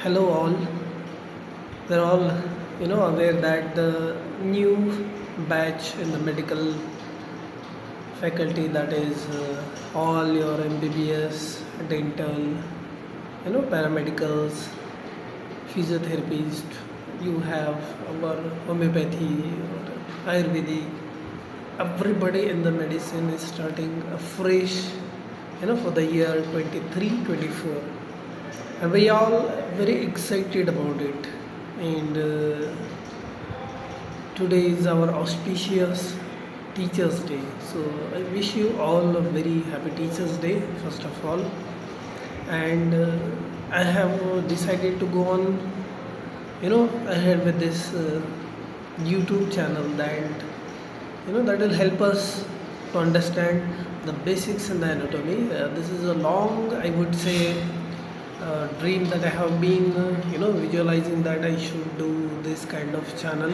Hello all. We're all aware that the new batch in the medical faculty, that is all your MBBS, dental, paramedicals, physiotherapists, you have our homeopathy, Ayurvedic. Everybody in the medicine is starting afresh, for the year 23-24, and we all very excited about it. And today is our auspicious Teachers Day. So I wish you all a very happy Teachers Day, first of all. And I have decided to go on, ahead with this YouTube channel that will help us to understand the basics in the anatomy. This is a long, I would say, dream that I have been, visualizing that I should do this kind of channel.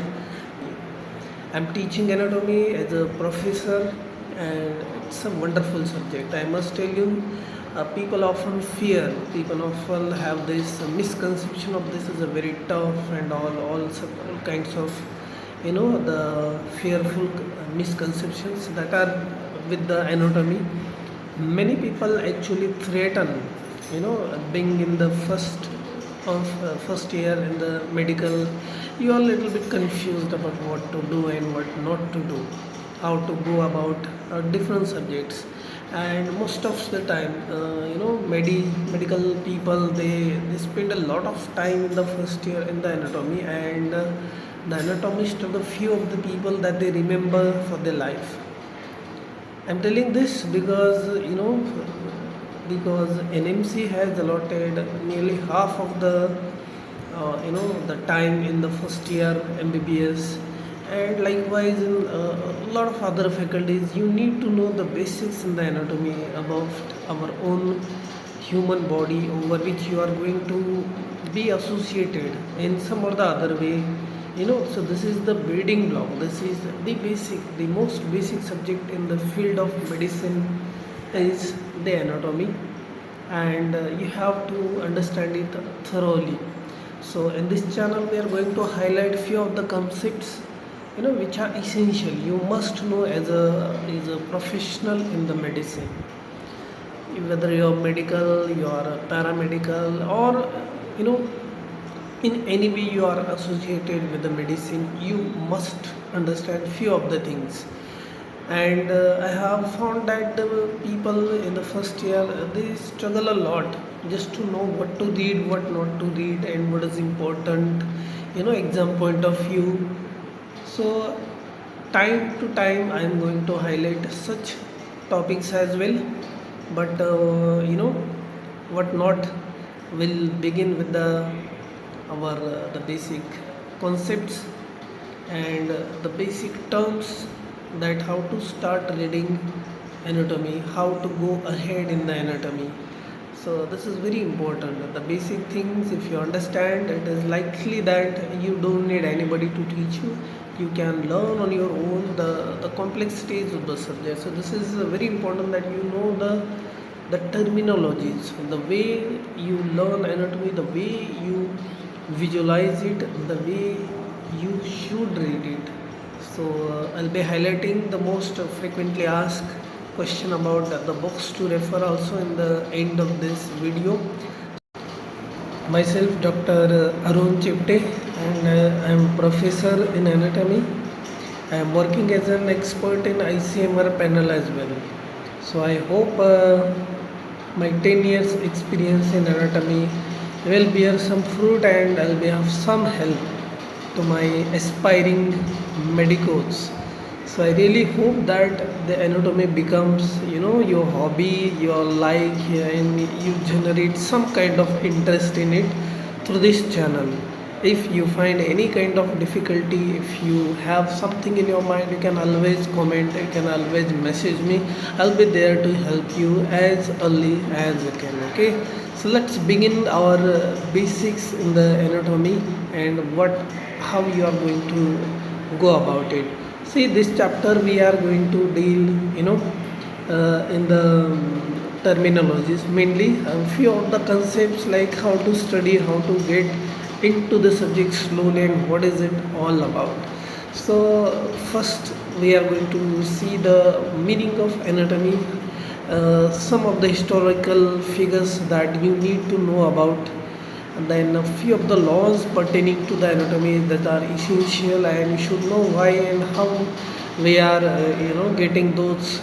I'm teaching anatomy as a professor, and it's a wonderful subject. I must tell you, people often have this misconception of this is a very tough and all kinds of, the fearful misconceptions that are with the anatomy. Many people actually threaten, being in the first year in the medical. You are a little bit confused about what to do and what not to do, how to go about different subjects. And most of the time, medical people, they spend a lot of time in the first year in the anatomy, and the anatomist are the few of the people that they remember for their life. I'm telling this because NMC has allotted nearly half of the time in the first year MBBS, and likewise in a lot of other faculties. You need to know the basics in the anatomy about our own human body, over which you are going to be associated in some or the other way. So this is the building block. This is the most basic subject in the field of medicine is the anatomy, and you have to understand it thoroughly. So in this channel we are going to highlight few of the concepts, which are essential. You must know as a professional in the medicine, whether you're medical, you're a paramedical, or in any way you are associated with the medicine. You must understand few of the things. And I have found that people in the first year, they struggle a lot just to know what to read, what not to read, and what is important, exam point of view. So time to time I am going to highlight such topics as well, but what not, will begin with the basic concepts and the basic terms, that how to start reading anatomy, how to go ahead in the anatomy. So this is very important. The basic things, if you understand, it is likely that you don't need anybody to teach you. You can learn on your own the complexities of the subject. So this is very important that you know the terminologies, the way you learn anatomy, the way you visualize it, the way you should read it. So I'll be highlighting the most frequently asked question about the books to refer also in the end of this video. Myself, Dr. Arun Chipte, and I am professor in anatomy. I am working as an expert in ICMR panel as well. So I hope my 10 years experience in anatomy will bear some fruit, and I'll be of some help to my aspiring medicos. So I really hope that the anatomy becomes, your hobby, your like, and you generate some kind of interest in it through this channel. If you find any kind of difficulty, if you have something in your mind, you can always comment, you can always message me. I'll be there to help you as early as I can. Okay, so let's begin our basics in the anatomy, and how you are going to go about it. See, this chapter we are going to deal, in the terminologies, mainly a few of the concepts like how to study, how to get into the subject slowly, and what is it all about. So first we are going to see the meaning of anatomy, some of the historical figures that you need to know about, and then a few of the laws pertaining to the anatomy that are essential, and you should know why and how we are getting those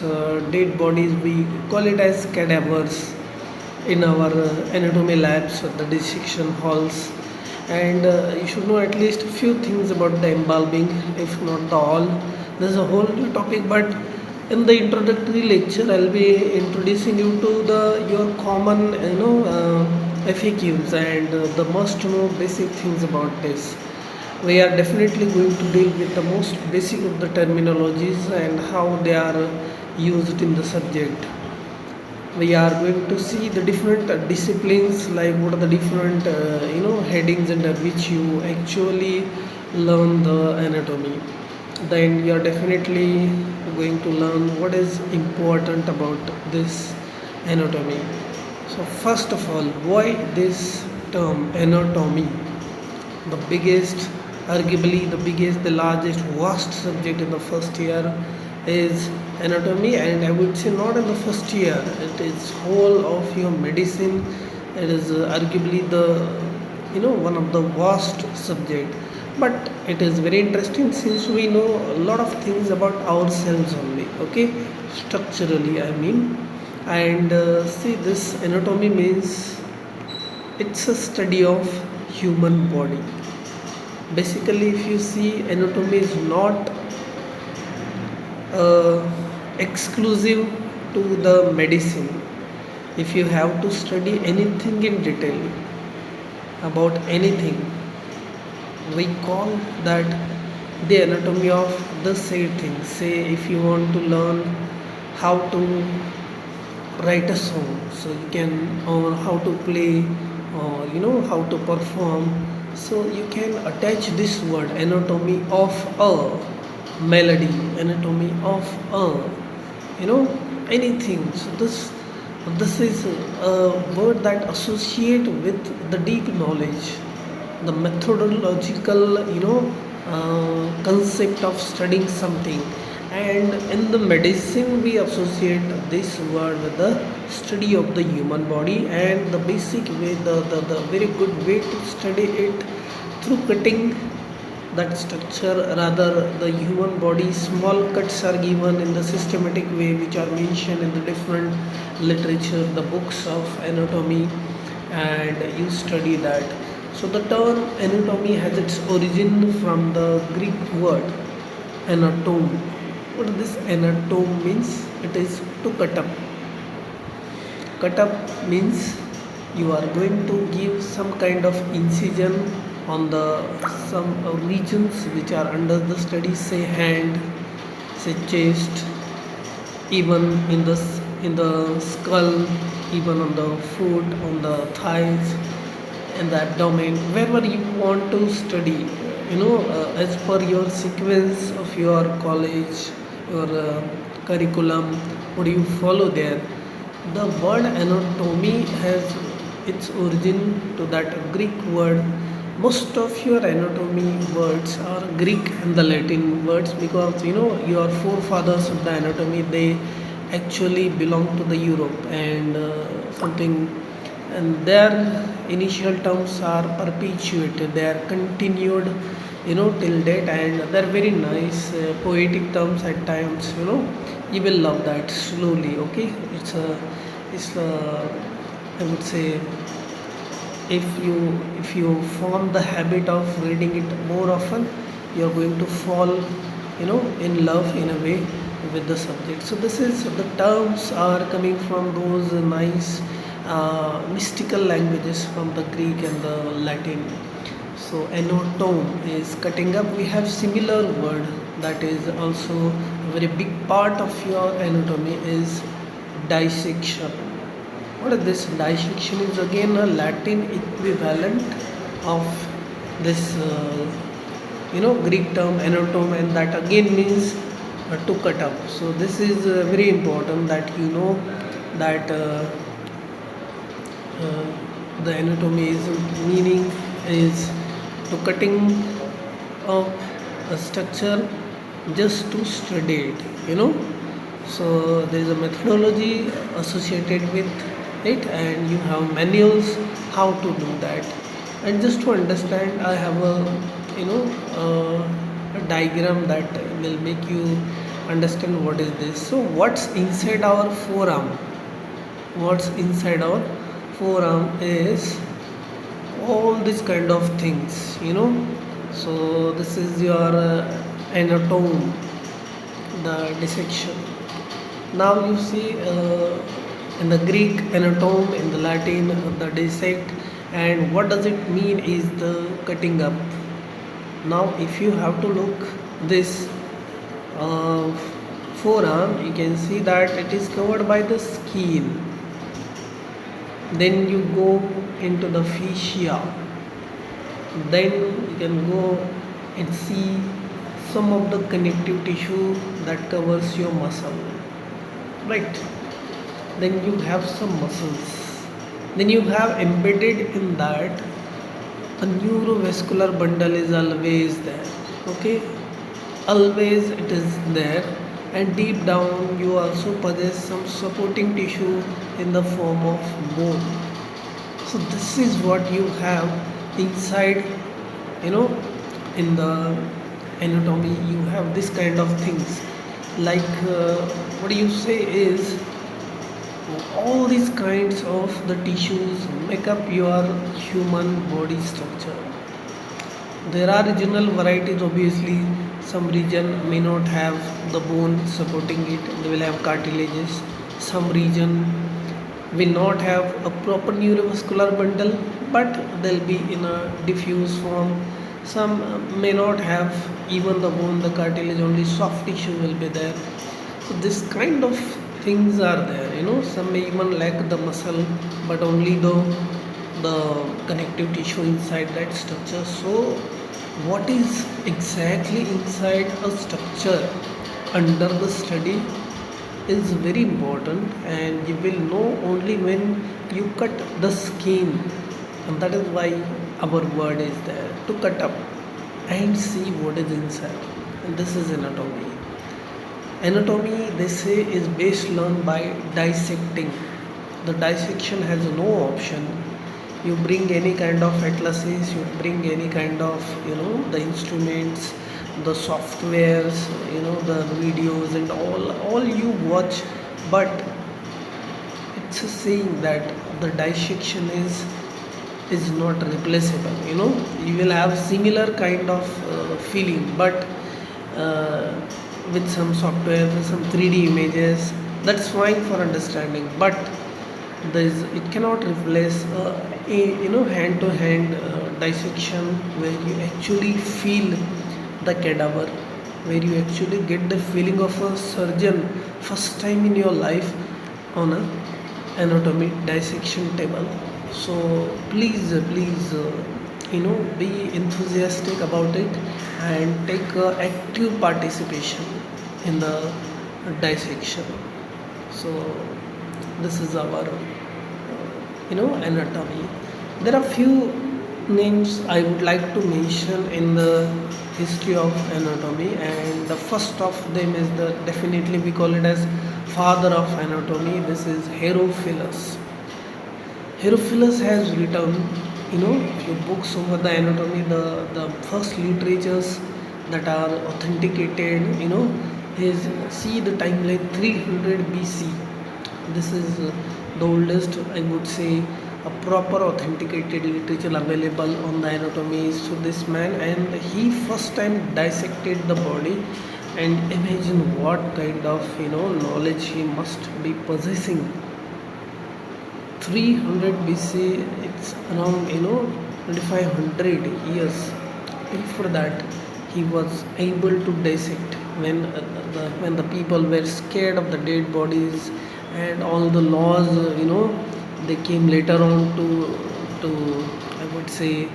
dead bodies. We call it as cadavers in our anatomy labs or the dissection halls. And you should know at least a few things about the embalming, if not the all. There's a whole new topic, but in the introductory lecture I'll be introducing you to the your common FAQs and the must know basic things about this. We are definitely going to deal with the most basic of the terminologies and how they are used in the subject. We are going to see the different disciplines, like what are the different headings under which you actually learn the anatomy. Then you are definitely going to learn what is important about this anatomy. So first of all, why this term anatomy? The biggest, arguably the biggest, the largest, vast subject in the first year is anatomy, and I would say not in the first year, it is whole of your medicine. It is arguably the one of the vast subject, but it is very interesting since we know a lot of things about ourselves only, okay, structurally I mean. And see, this anatomy means it's a study of human body. Basically, if you see, anatomy is not exclusive to the medicine. If you have to study anything in detail about anything, we call that the anatomy of the said thing. Say if you want to learn how to write a song, so you can, or how to play, or how to perform, so you can attach this word anatomy of a melody, anatomy of a anything. So this is a word that associate with the deep knowledge, the methodological concept of studying something. And in the medicine we associate this word with the study of the human body, and the basic way, the very good way to study it through cutting that structure, rather the human body. Small cuts are given in the systematic way, which are mentioned in the different literature, the books of anatomy, and you study that. So the term anatomy has its origin from the Greek word anatome. What this anatome means? It is to cut up. Cut up means you are going to give some kind of incision on the some regions which are under the study, say hand, say chest, even in the skull, even on the foot, on the thighs, in the abdomen, wherever you want to study, as per your sequence of your college, your curriculum, what do you follow there. The word anatomy has its origin to that Greek word. Most of your anatomy words are Greek and the Latin words, because your forefathers of the anatomy, they actually belong to the Europe and something, and their initial terms are perpetuated, they are continued till date, and they're very nice poetic terms at times. You will love that slowly, okay. It's a I would say, if you form the habit of reading it more often, you're going to fall in love in a way with the subject. So this is, the terms are coming from those nice mystical languages from the Greek and the Latin. So anatome is cutting up. We have similar word that is also a very big part of your anatomy, is dissection. What is this? Dissection is again a Latin equivalent of this Greek term anatome, and that again means to cut up. So this is very important that that the anatomy is meaning is to cutting of a structure just to study it. So there is a methodology associated with it, and you have manuals how to do that. And just to understand, I have you know a diagram that will make you understand what is this. So what's inside our forearm? What's inside our forearm is all these kind of things. So this is your anatome, the dissection. Now you see, in the Greek anatome, in the Latin the dissect, and what does it mean is the cutting up. Now if you have to look this uh, forearm, you can see that it is covered by the skin. Then you go into the fascia, then you can go and see some of the connective tissue that covers your muscle, right? Then you have some muscles, then you have embedded in that a neurovascular bundle is always there. Okay, always it is there. And deep down you also possess some supporting tissue in the form of bone. So this is what you have inside, you know in the anatomy. You have this kind of things, like what do you say is, all these kinds of the tissues make up your human body structure. There are regional varieties, obviously. Some region may not have the bone supporting it, they will have cartilages. Some region will not have a proper neurovascular bundle, but they'll be in a diffuse form. Some may not have even the bone, the cartilage, only soft tissue will be there. So this kind of things are there. Some may even lack the muscle, but only the connective tissue inside that structure. So what is exactly inside a structure under the study is very important, and you will know only when you cut the skin. And that is why our word is there, to cut up and see what is inside. And this is anatomy. Anatomy, they say, is best learned by dissecting. The dissection has no option. You bring any kind of atlases, you bring any kind of the instruments, the softwares, the videos, and all you watch, but it's a saying that the dissection is not replaceable. You will have similar kind of feeling, but uh, with some software, with some 3D images, that's fine for understanding. But it cannot replace a hand to hand dissection, where you actually feel the cadaver, where you actually get the feeling of a surgeon first time in your life on a anatomy dissection table. So please be enthusiastic about it and take active participation in the dissection. So this is our anatomy. There are few names I would like to mention in the history of anatomy, and the first of them is definitely we call it as father of anatomy. This is Herophilus. Herophilus has written few books over the anatomy. The first literatures that are authenticated is, see the timeline, 300 BC. This is the oldest, I would say, a proper authenticated literature available on the anatomy. So this man, and he first time dissected the body, and imagine what kind of knowledge he must be possessing. 300 BC, it's around 2500 years before that. He was able to dissect when the people were scared of the dead bodies, and all the laws they came later on to I would say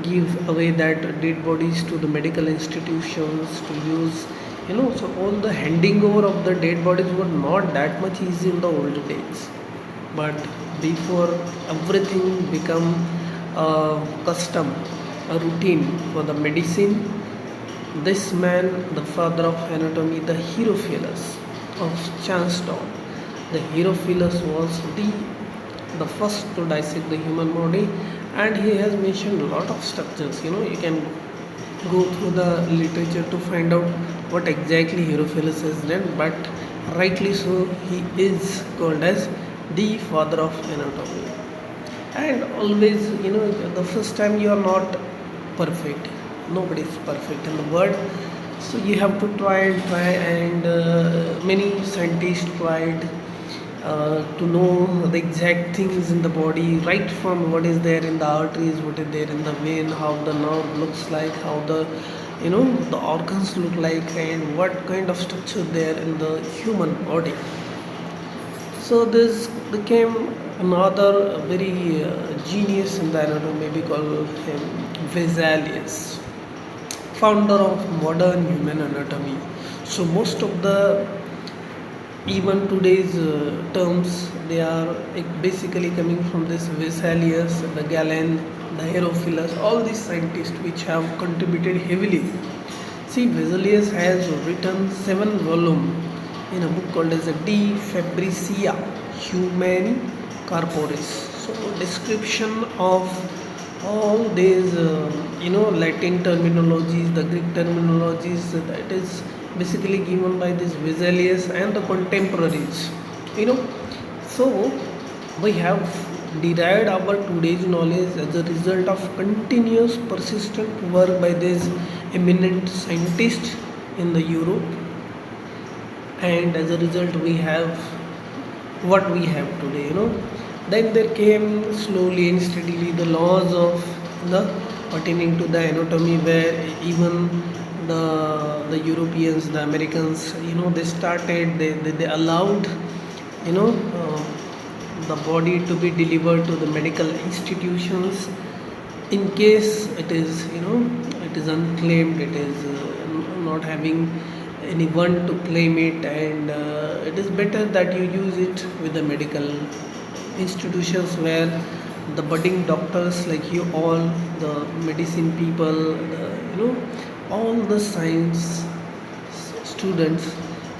give away that dead bodies to the medical institutions to use So all the handing over of the dead bodies were not that much easy in the old days, but before everything become a custom, a routine for the medicine, this man, the father of anatomy, the Herophilus of Charlestown, the Herophilus was the first to dissect the human body, and he has mentioned a lot of structures. You can go through the literature to find out what exactly Herophilus has done, but rightly so, he is called as the father of anatomy. And always, the first time you are not perfect, nobody is perfect in the world, so you have to try and try, and many scientists tried to know the exact things in the body, right from what is there in the arteries, what is there in the vein, how the nerve looks like, how the organs look like, and what kind of structure there in the human body. So this became another very genius in the anatomy. We call him Vesalius, founder of modern human anatomy. So most of the even today's terms, they are basically coming from this Vesalius, the Galen, the Herophilus, all these scientists which have contributed heavily. See, Vesalius has written 7 volumes in a book called as a De Fabricia Humani Corporis. So description of all these Latin terminologies, the Greek terminologies, that is basically given by this Vesalius and the contemporaries. you know so we have derived our today's knowledge as a result of continuous persistent work by these eminent scientists in the Europe, and as a result we have what we have today. Then there came slowly and steadily the laws of the pertaining to the anatomy, where even the Europeans, the Americans, they started, they allowed, you know uh, the body to be delivered to the medical institutions in case it is unclaimed, it is not having anyone to claim it, and it is better that you use it with the medical institutions where the budding doctors like you all, the medicine people, all the science students,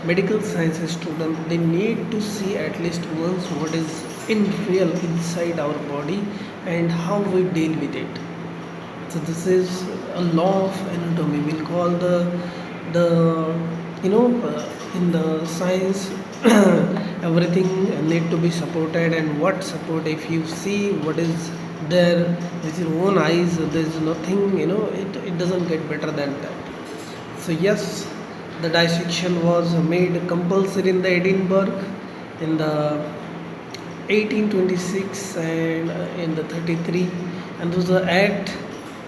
medical sciences students, they need to see at least once what is in real inside our body and how we deal with it. So this is a law of anatomy. We'll call the in the science everything need to be supported, and what support, if you see what is there with your own eyes, there's nothing, it doesn't get better than that. So yes, the dissection was made compulsory in the Edinburgh in the 1826 and in the 33, and there was an act,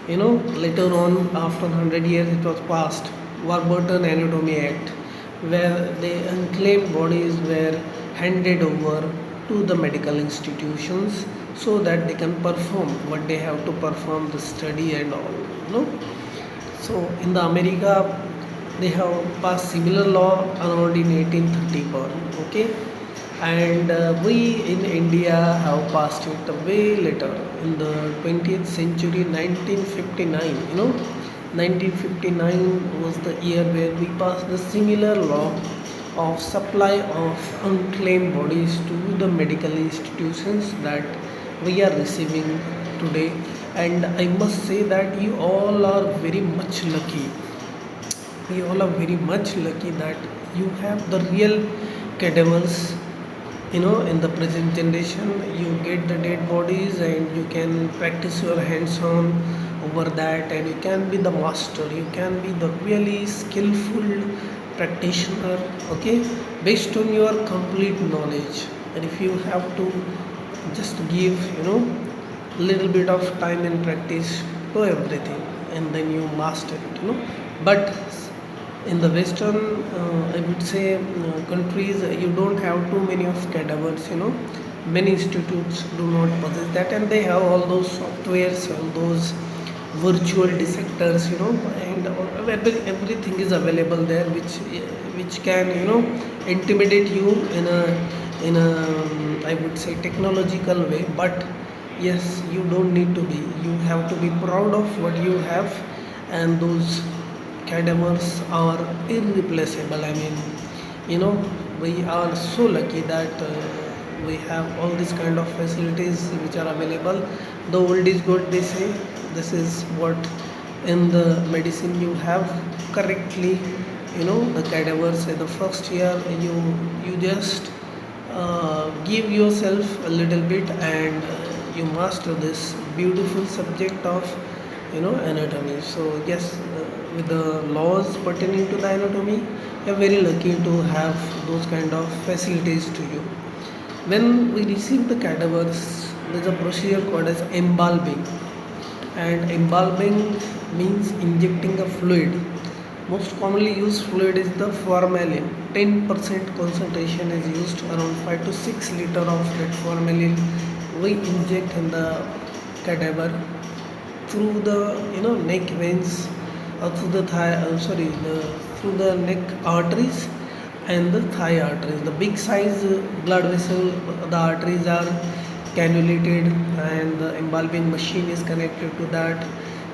later on after 100 years it was passed, Warburton Anatomy Act, where the unclaimed bodies were handed over to the medical institutions so that they can perform what they have to perform, the study and all. So in the America they have passed similar law around in 1831. Okay, and we in India have passed it way later in the 20th century, 1959. 1959 was the year where we passed the similar law of supply of unclaimed bodies to the medical institutions that we are receiving today. And I must say that you all are very much lucky. We all are very much lucky that you have the real cadavers. In the present generation you get the dead bodies and you can practice your hands on over that, and you can be the master, you can be the really skillful practitioner, okay, based on your complete knowledge. And if you have to just give little bit of time and practice to everything, and then you master it. But in the western I would say countries, you don't have too many of cadavers. Many institutes do not possess that, and they have all those softwares, all those virtual dissectors, and everything is available there, which can intimidate you in a I would say technological way. But yes, you don't need to be. You have to be proud of what you have, and those cadavers are irreplaceable. I mean, you know, we are so lucky that we have all these kind of facilities which are available. The old is good, they say. This is what in the medicine you have correctly. The cadavers in the first year, you just give yourself a little bit, and you master this beautiful subject of anatomy. So yes, with the laws pertaining to the anatomy, you're very lucky to have those kind of facilities to you. When we receive the cadavers, there's a procedure called as embalming, and embalming means injecting a fluid. Most commonly used fluid is the formalin. 10% concentration is used, around 5 to 6 liter of that formalin we inject in the cadaver through the neck veins, or through the through the neck arteries and the thigh arteries. The big size blood vessel, the arteries are cannulated, and the embalming machine is connected to that.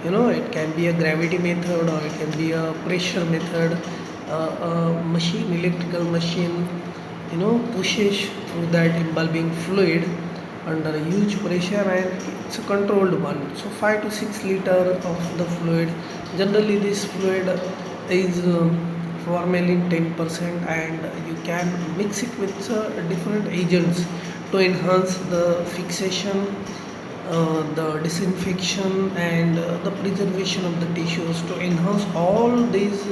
It can be a gravity method, or it can be a pressure method. A machine, electrical machine, pushes through that embalming fluid under a huge pressure, and it's a controlled one. So 5 to 6 liter of the fluid. Generally this fluid is formalin 10%, and you can mix it with different agents to enhance the fixation, the disinfection, and the preservation of the tissues. To enhance all these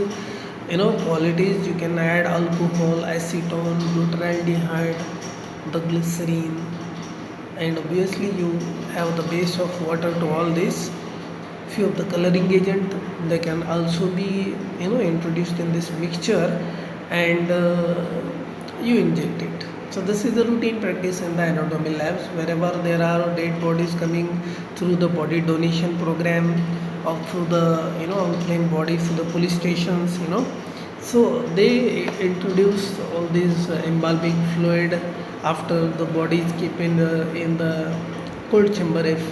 qualities, you can add alcohol, acetone, glutaraldehyde, the glycerine, and obviously you have the base of water to all this. Few of the coloring agent, they can also be introduced in this mixture, and you inject it. So this is the routine practice in the anatomy labs. Wherever there are dead bodies coming through the body donation program, or through the unclaimed bodies to the police stations, so they introduce all these embalming fluid after the body is kept in the cold chamber. If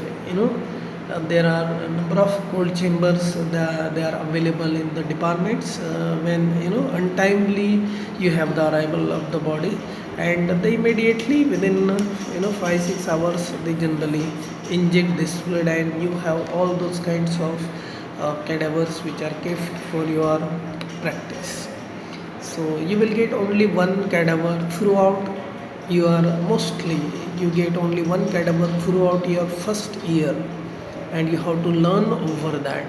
there are a number of cold chambers that they are available in the departments, when untimely you have the arrival of the body, and they immediately within 5-6 hours they generally inject this fluid, and you have all those kinds of cadavers which are kept for your practice. So you will get only one cadaver throughout your, mostly you get only one cadaver throughout your first year, and you have to learn over that.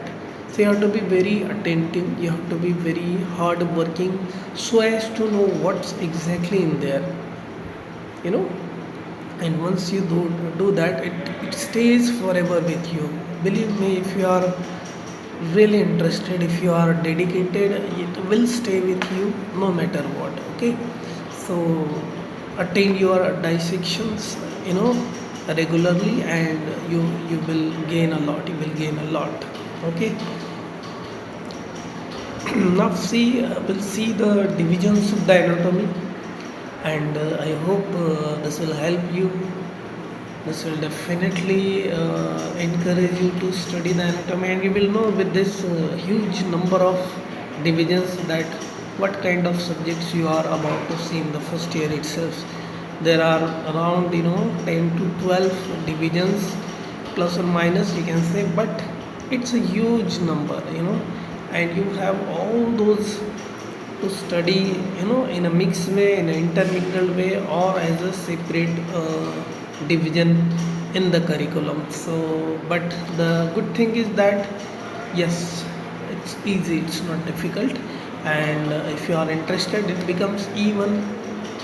So you have to be very attentive, you have to be very hard working, so as to know what's exactly in there, you know and once you do that, it stays forever with you. Believe me, if you are really interested, if you are dedicated, it will stay with you no matter what. Okay, so attend your dissections regularly, and you will gain a lot, okay. Now we'll see the divisions of the anatomy, and I hope this will help you. This will definitely encourage you to study the anatomy, and you will know with this huge number of divisions that what kind of subjects you are about to see in the first year itself. There are around 10 to 12 divisions, plus or minus you can say, but it's a huge number, and you have all those to study in a mixed way, in an intermingled way, or as a separate division in the curriculum. So but the good thing is that yes, it's easy, it's not difficult, and if you are interested, it becomes even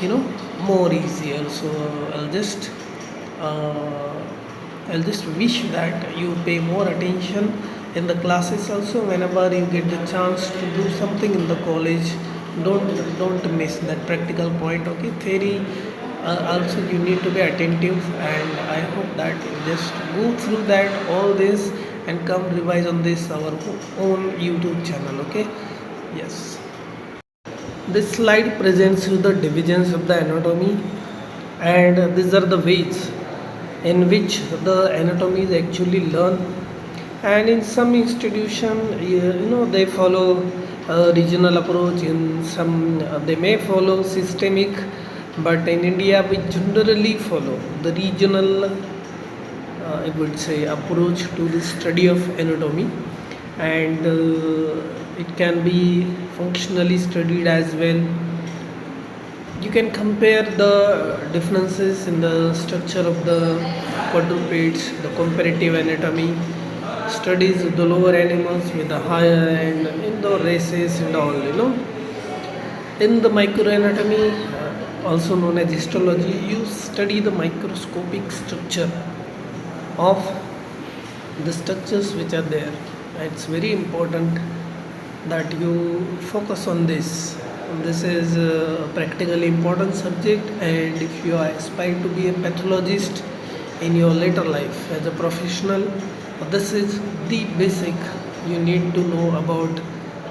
you know more easier. So i'll just uh, I'll just wish that you pay more attention in the classes also. Whenever you get the chance to do something in the college, don't miss that practical point. Okay, theory also you need to be attentive, and I hope that you just go through that all this, and come revise on this our own YouTube channel. Okay, yes. This slide presents you the divisions of the anatomy, and these are the ways in which the anatomy is actually learned. And in some institution, they follow a regional approach. In some, they may follow systemic, but in India, we generally follow the regional, I would say, approach to the study of anatomy, and it can be functionally studied as well. You can compare the differences in the structure of the quadrupeds, the comparative anatomy, studies of the lower animals with the higher, and in the races and all. In the microanatomy, also known as histology, you study the microscopic structure of the structures which are there. It's very important that you focus on this. This is a practically important subject, and if you aspire to be a pathologist in your later life as a professional, this is the basic you need to know about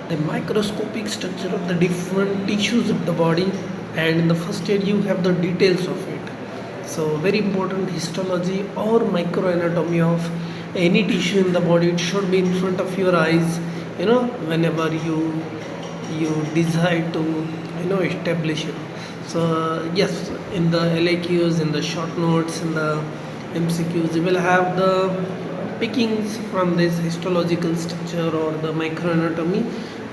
the microscopic structure of the different tissues of the body, and in the first year you have the details of it. So very important, histology or microanatomy of any tissue in the body, it should be in front of your eyes, whenever you decide to establish it. So yes, in the LAQs, in the short notes, in the MCQs, you will have the pickings from this histological structure or the microanatomy,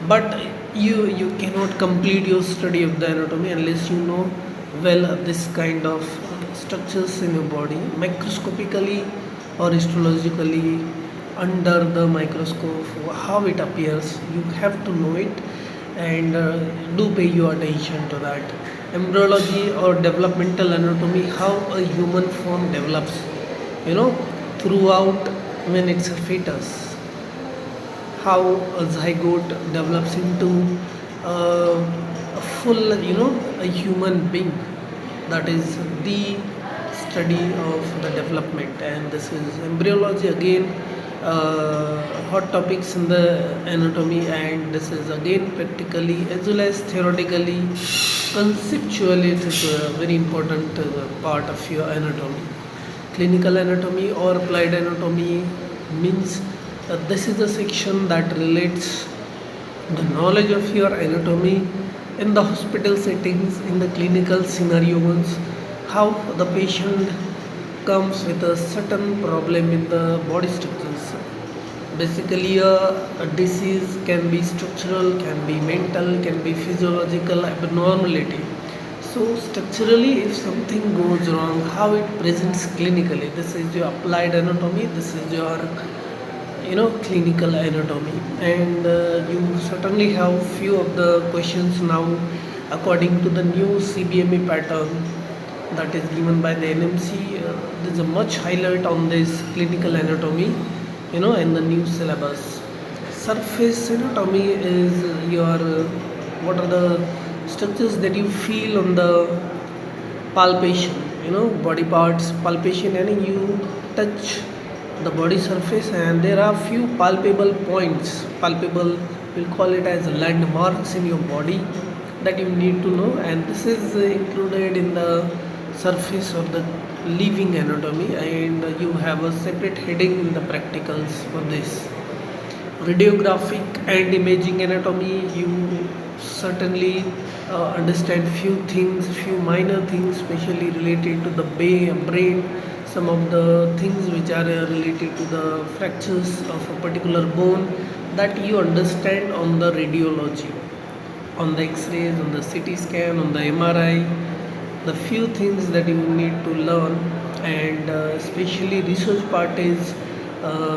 but you cannot complete your study of the anatomy unless you know well this kind of structures in your body microscopically or histologically under the microscope, how it appears. You have to know it, and do pay your attention to that. Embryology or developmental anatomy, how a human form develops, throughout when it's a fetus, how a zygote develops into a full, a human being. That is the study of the development, and this is embryology again, hot topics in the anatomy, and this is again practically as well as theoretically, conceptually it is a very important part of your anatomy. Clinical anatomy or applied anatomy means this is a section that relates the knowledge of your anatomy in the hospital settings, in the clinical scenarios, how the patient comes with a certain problem in the body structures. Basically, a disease can be structural, can be mental, can be physiological abnormality. So, structurally, if something goes wrong, how it presents clinically. This is your applied anatomy. This is your clinical anatomy, and you certainly have few of the questions now according to the new CBME pattern that is given by the NMC. There's a much highlight on this clinical anatomy, in the new syllabus. Surface anatomy is your what are the structures that you feel on the palpation, body parts palpation, and you touch the body surface, and there are few palpable points, palpable, we'll call it as landmarks in your body that you need to know, and this is included in the surface of the living anatomy, and you have a separate heading in the practicals for this. Radiographic and imaging anatomy, you certainly understand few things, few minor things, especially related to the brain, some of the things which are related to the fractures of a particular bone, that you understand on the radiology, on the x-rays, on the CT scan, on the MRI, the few things that you need to learn, and especially research part is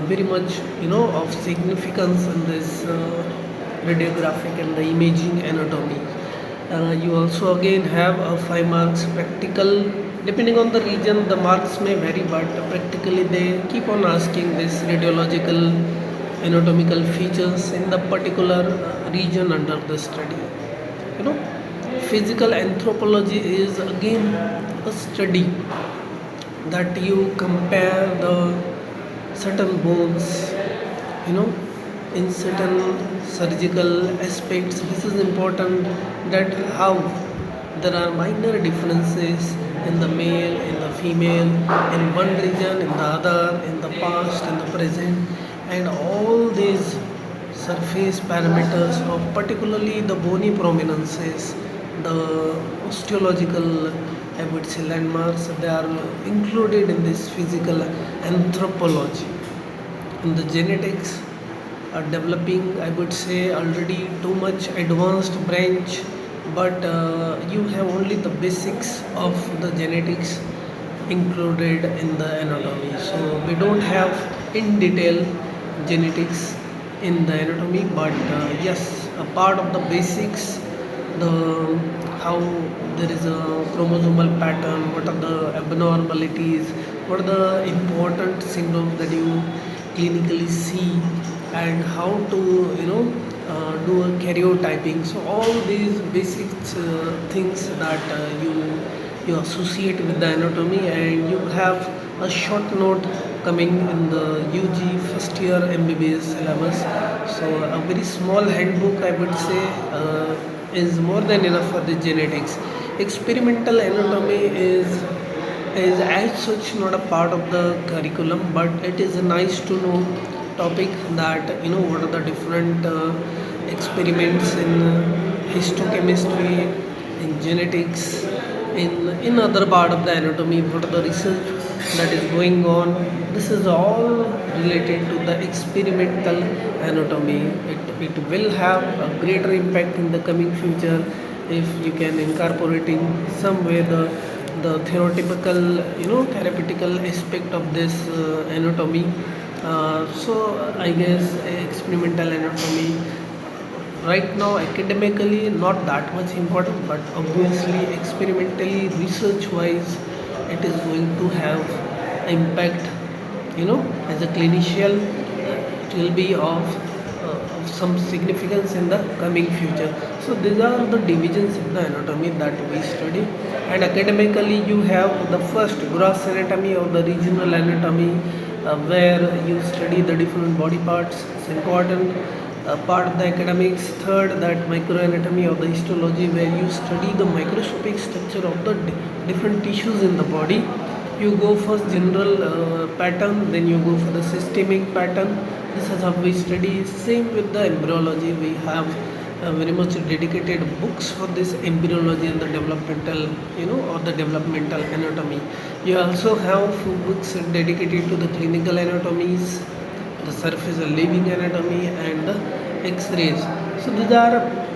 very much of significance in this radiographic and the imaging anatomy. You also again have a 5 marks practical. Depending on the region, the marks may vary, but practically they keep on asking this radiological anatomical features in the particular region under the study. Physical anthropology is again a study that you compare the certain bones, you know, in certain surgical aspects. This is important, that how there are minor differences in the male, in the female, in one region, in the other, in the past, in the present, and all these surface parameters of particularly the bony prominences, the osteological, I would say, landmarks, they are included in this physical anthropology. In the genetics are developing, I would say, already too much advanced branch, but you have only the basics of the genetics included in the anatomy. So we don't have in detail genetics in the anatomy, but yes, a part of the basics, the how there is a chromosomal pattern, what are the abnormalities, what are the important symptoms that you clinically see, and how to, do a karyotyping. So all these basic things that you associate with the anatomy, and you have a short note coming in the UG first year MBBS syllabus. So a very small handbook, I would say, is more than enough for the genetics. Experimental anatomy is as such not a part of the curriculum, but it is a nice to know topic, that what are the different experiments in histochemistry, in genetics, in other part of the anatomy, what are the research that is going on. This is all related to the experimental anatomy. It will have a greater impact in the coming future if you can incorporate in some way the theoretical, therapeutical aspect of this anatomy. So I guess experimental anatomy right now academically not that much important, but obviously experimentally, research wise, it is going to have impact, as a clinician. It will be of some significance in the coming future. So these are the divisions of the anatomy that we study. And academically you have the first gross anatomy or the regional anatomy, where you study the different body parts. It's important part of the academics. Third, that microanatomy or the histology, where you study the microscopic structure of the different tissues in the body. You go for general pattern, then you go for the systemic pattern. This is how we study. Same with the embryology. We have very much dedicated books for this embryology and the developmental, or the developmental anatomy. You also have few books dedicated to the clinical anatomies, the surface living anatomy, and the x-rays. So these are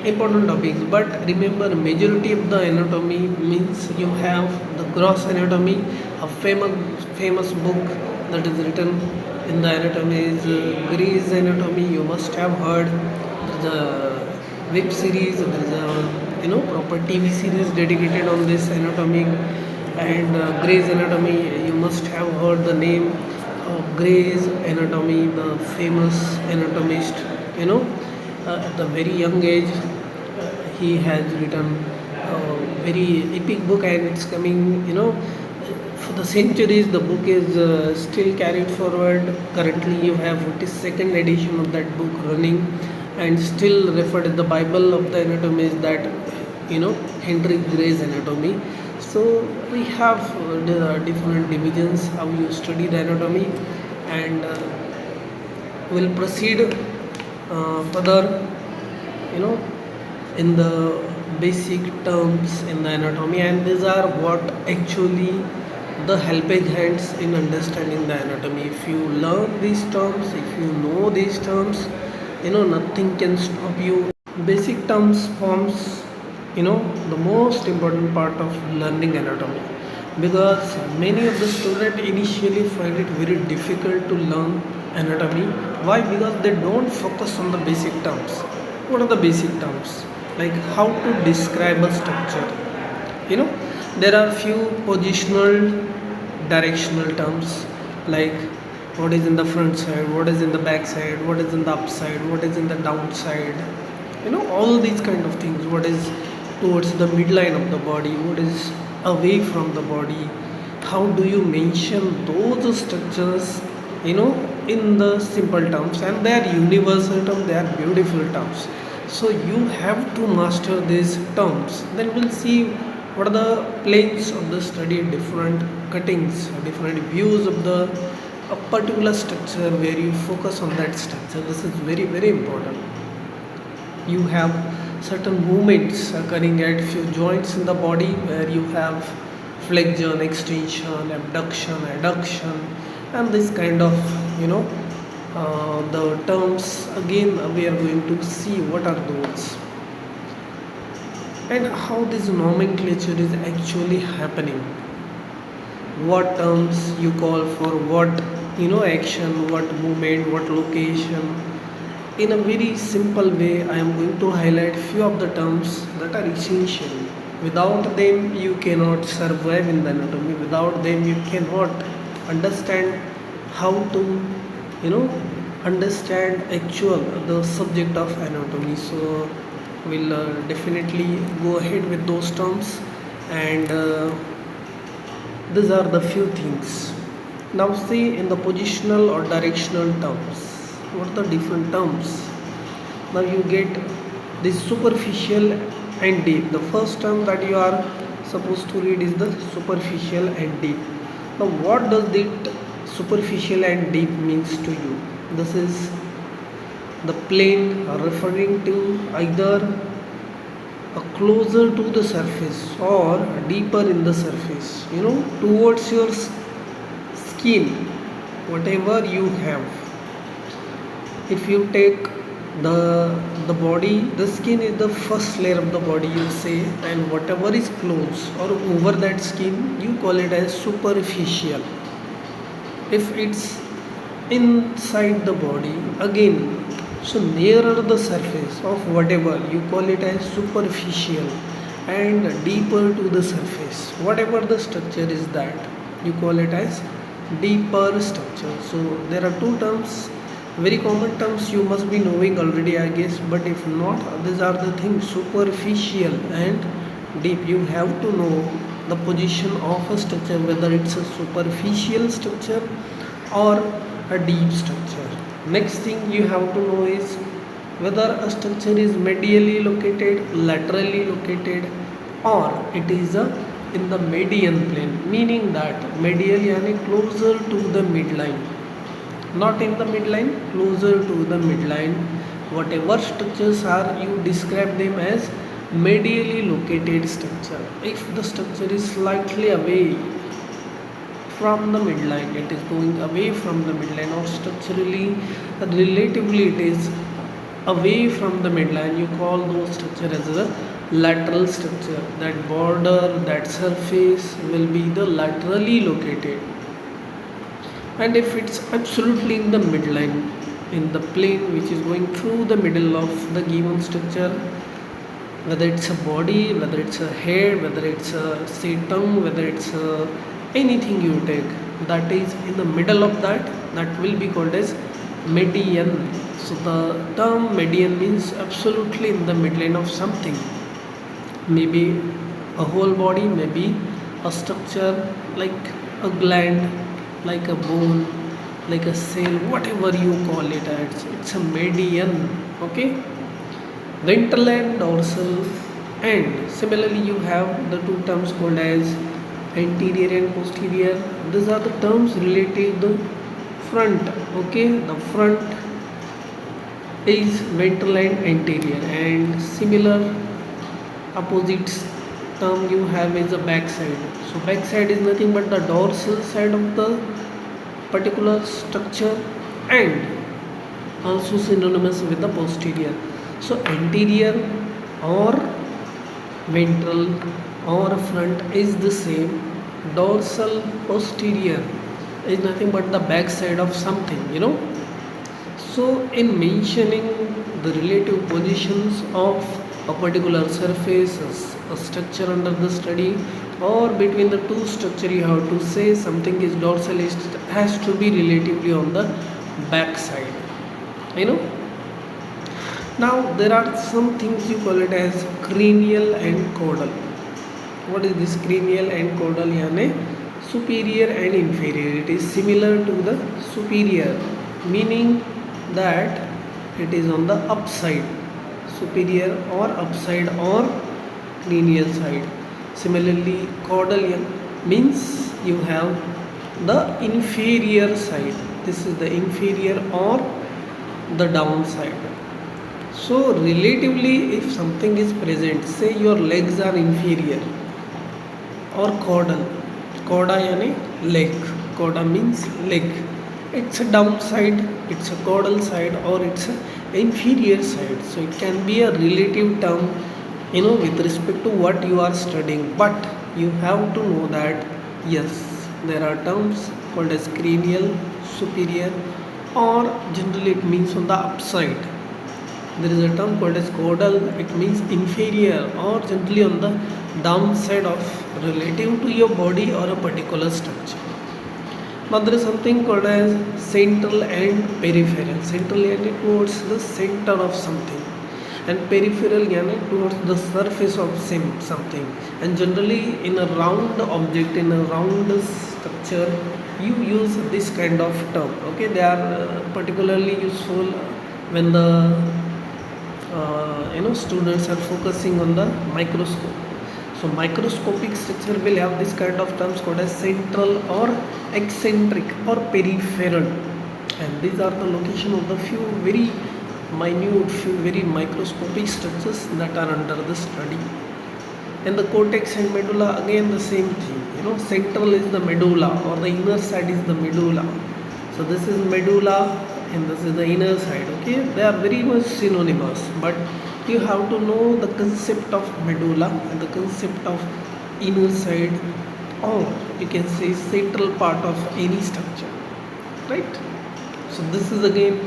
important topics. But remember, majority of the anatomy means you have the gross anatomy. A famous book that is written in the anatomy is Gray's Anatomy. You must have heard. There's a web series, there's a proper TV series dedicated on this anatomy. And Gray's Anatomy, you must have heard the name of Gray's Anatomy, the famous anatomist. At a very young age, he has written a very epic book, and it's coming, for the centuries. The book is still carried forward. Currently you have 42nd edition of that book running, and still referred as the Bible of the anatomy, is that Henry Gray's Anatomy. So we have the different divisions how you study the anatomy. And we'll proceed further, in the basic terms in the anatomy, and these are what actually the helping hands in understanding the anatomy. If you learn these terms, if you know these terms, nothing can stop you. Basic terms forms, the most important part of learning anatomy, because many of the students initially find it very difficult to learn anatomy. Why? Because they don't focus on the basic terms. What are the basic terms? Like how to describe a structure. There are few positional directional terms, like what is in the front side, what is in the back side, what is in the upside, what is in the downside, all these kind of things. What is towards the midline of the body, what is away from the body. How do you mention those structures in the simple terms, and they are universal terms, they are beautiful terms. So you have to master these terms, then we'll see what are the planes of the study, different cuttings, different views of the a particular structure where you focus on that structure. This is very very important. You have certain movements occurring at few joints in the body where you have flexion, extension, abduction, adduction, and this kind of the terms. Again, we are going to see what are those and how this nomenclature is actually happening. What terms you call for what action, what movement, what location. In a very simple way, I am going to highlight few of the terms that are essential. Without them you cannot survive in the anatomy. Without them you cannot understand how to understand actual the subject of anatomy. So we'll definitely go ahead with those terms, and these are the few things. Now see, in the positional or directional terms, what are the different terms? Now you get this superficial and deep. The first term that you are supposed to read is the superficial and deep. Now what does it superficial and deep means to you? This is the plane referring to either a closer to the surface or deeper in the surface, towards your skin, whatever you have. If you take the body, the skin is the first layer of the body, you say, and whatever is close or over that skin you call it as superficial. If it's inside the body, again, so nearer the surface of whatever, you call it as superficial, and deeper to the surface, whatever the structure is, that you call it as deeper structure. So there are two terms, very common terms, you must be knowing already, I guess, but if not, these are the things: superficial and deep. You have to know the position of a structure, whether it's a superficial structure or a deep structure. Next thing you have to know is whether a structure is medially located, laterally located, or it is in the median plane, meaning that medially yani closer to the midline, not in the midline, closer to the midline. Whatever structures are, you describe them as medially located structure. If the structure is slightly away from the midline, it is going away from the midline, or structurally relatively it is away from the midline, you call those structure as a lateral structure. That border, that surface will be the laterally located. And if it's absolutely in the midline, in the plane which is going through the middle of the given structure, whether it's a body, whether it's a head, whether it's a say tongue, whether it's anything you take, that is in the middle of that, that will be called as median. So the term median means absolutely in the midline of something, maybe a whole body, maybe a structure like a gland, like a bone, like a cell, whatever you call it as, it's a median. Okay, ventral and dorsal. And similarly you have the two terms called as anterior and posterior. These are the terms related to the front. Okay, the front is ventral and anterior, and similar opposites term you have is the back side. So back side is nothing but the dorsal side of the particular structure, and also synonymous with the posterior. So anterior or ventral or front is the same. Dorsal, posterior is nothing but the back side of something. So in mentioning the relative positions of a particular surface, a structure under the study, or between the two structure, you have to say something is dorsal, it has to be relatively on the back side. Now there are some things you call it as cranial and caudal. What is this cranial and caudal? Yani superior and inferior. It is similar to the superior, meaning that it is on the upside, superior or upside or linear side. Similarly, caudal means you have the inferior side. This is the inferior or the downside. So relatively, if something is present, say your legs are inferior or caudal, cauda yani leg, cauda means leg, it's a downside, it's a caudal side, or it's a inferior side. So it can be a relative term, with respect to what you are studying, but you have to know that yes, there are terms called as cranial, superior, or generally it means on the upside. There is a term called as caudal, it means inferior or generally on the downside of relative to your body or a particular structure. Now there is something called as central and peripheral. Central yani towards the center of something, and peripheral yani towards the surface of something. And generally in a round object, in a round structure, you use this kind of term. Okay, they are particularly useful when the students are focusing on the microscope. So microscopic structure will have this kind of terms called as central or eccentric or peripheral, and these are the location of the few very minute, few very microscopic structures that are under the study. And the cortex and medulla, again the same thing. Central is the medulla, or the inner side is the medulla. So this is medulla and this is the inner side. Okay, they are very much synonymous, but you have to know the concept of medulla and the concept of inner side, or you can say central part of any structure, right? So this is again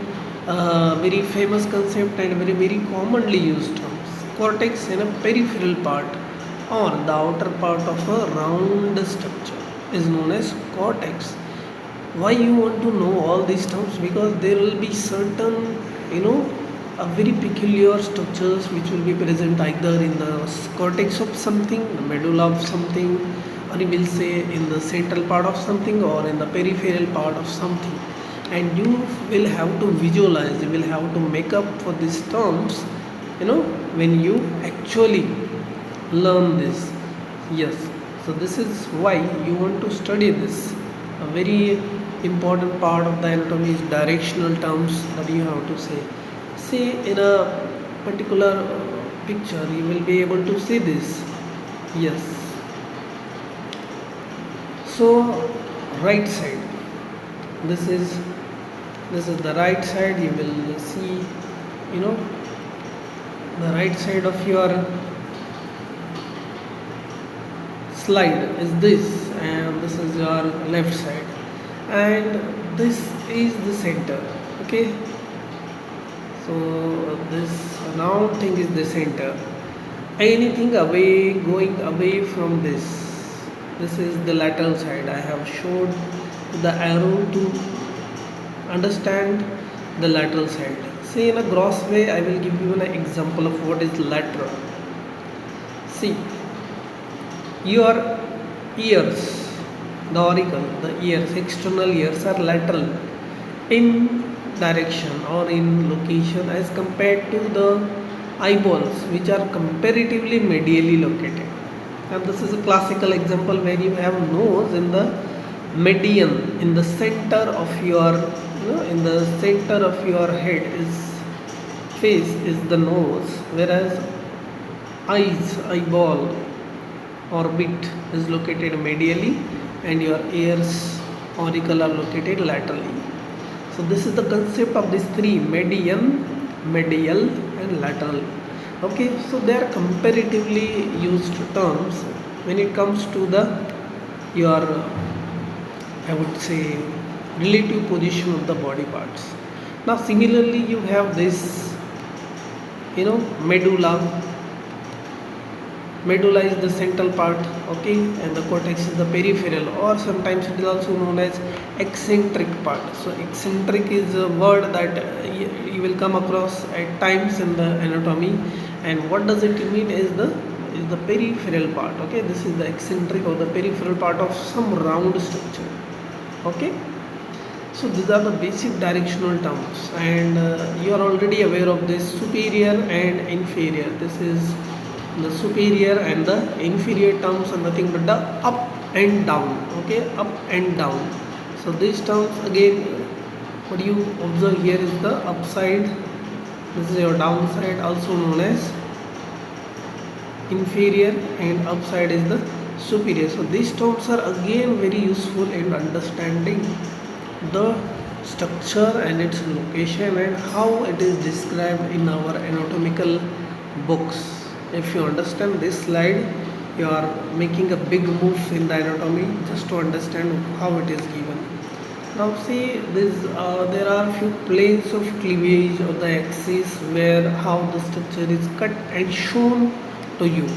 a very famous concept and very very commonly used terms. Cortex in a peripheral part or the outer part of a round structure is known as cortex. Why you want to know all these terms? Because there will be certain a very peculiar structures which will be present either in the cortex of something, the medulla of something, or you will say in the central part of something or in the peripheral part of something, and you will have to visualize, you will have to make up for these terms when you actually learn this. Yes, so this is why you want to study this. A very important part of the anatomy is directional terms that you have to say. See, in a particular picture you will be able to see this. Yes, so right side, this is the right side. You will see the right side of your slide is this, and this is your left side, and this is the center. Okay, so this round thing is the center. Anything away, going away from this is the lateral side. I have showed the arrow to understand the lateral side. See, in a gross way I will give you an example of what is lateral. See, your ears, the auricle, the ears, external ears are lateral in direction or in location as compared to the eyeballs, which are comparatively medially located. And this is a classical example where you have nose in the median, in the center of your in the center of your head is face is the nose, whereas eyeball orbit is located medially, and your ears auricle are located laterally. So this is the concept of these three: median, medial, and lateral. Okay, so they are comparatively used terms when it comes to the your I would say relative position of the body parts. Now similarly you have this medulla. Medulla is the central part, okay, and the cortex is the peripheral, or sometimes it is also known as eccentric part. So eccentric is a word that you will come across at times in the anatomy, and what does it mean is the peripheral part. Okay, this is the eccentric or the peripheral part of some round structure. Okay, So these are the basic directional terms, and you are already aware of this superior and inferior. This is the superior and the inferior terms are nothing but the up and down. Okay, up and down. So these terms again, what you observe here is the upside. This is your downside, also known as inferior, and upside is the superior. So these terms are again very useful in understanding the structure and its location and how it is described in our anatomical books. If you understand this slide, you are making a big move in the anatomy just to understand how it is given. Now see this, there are few planes of cleavage of the axis where how the structure is cut and shown to you.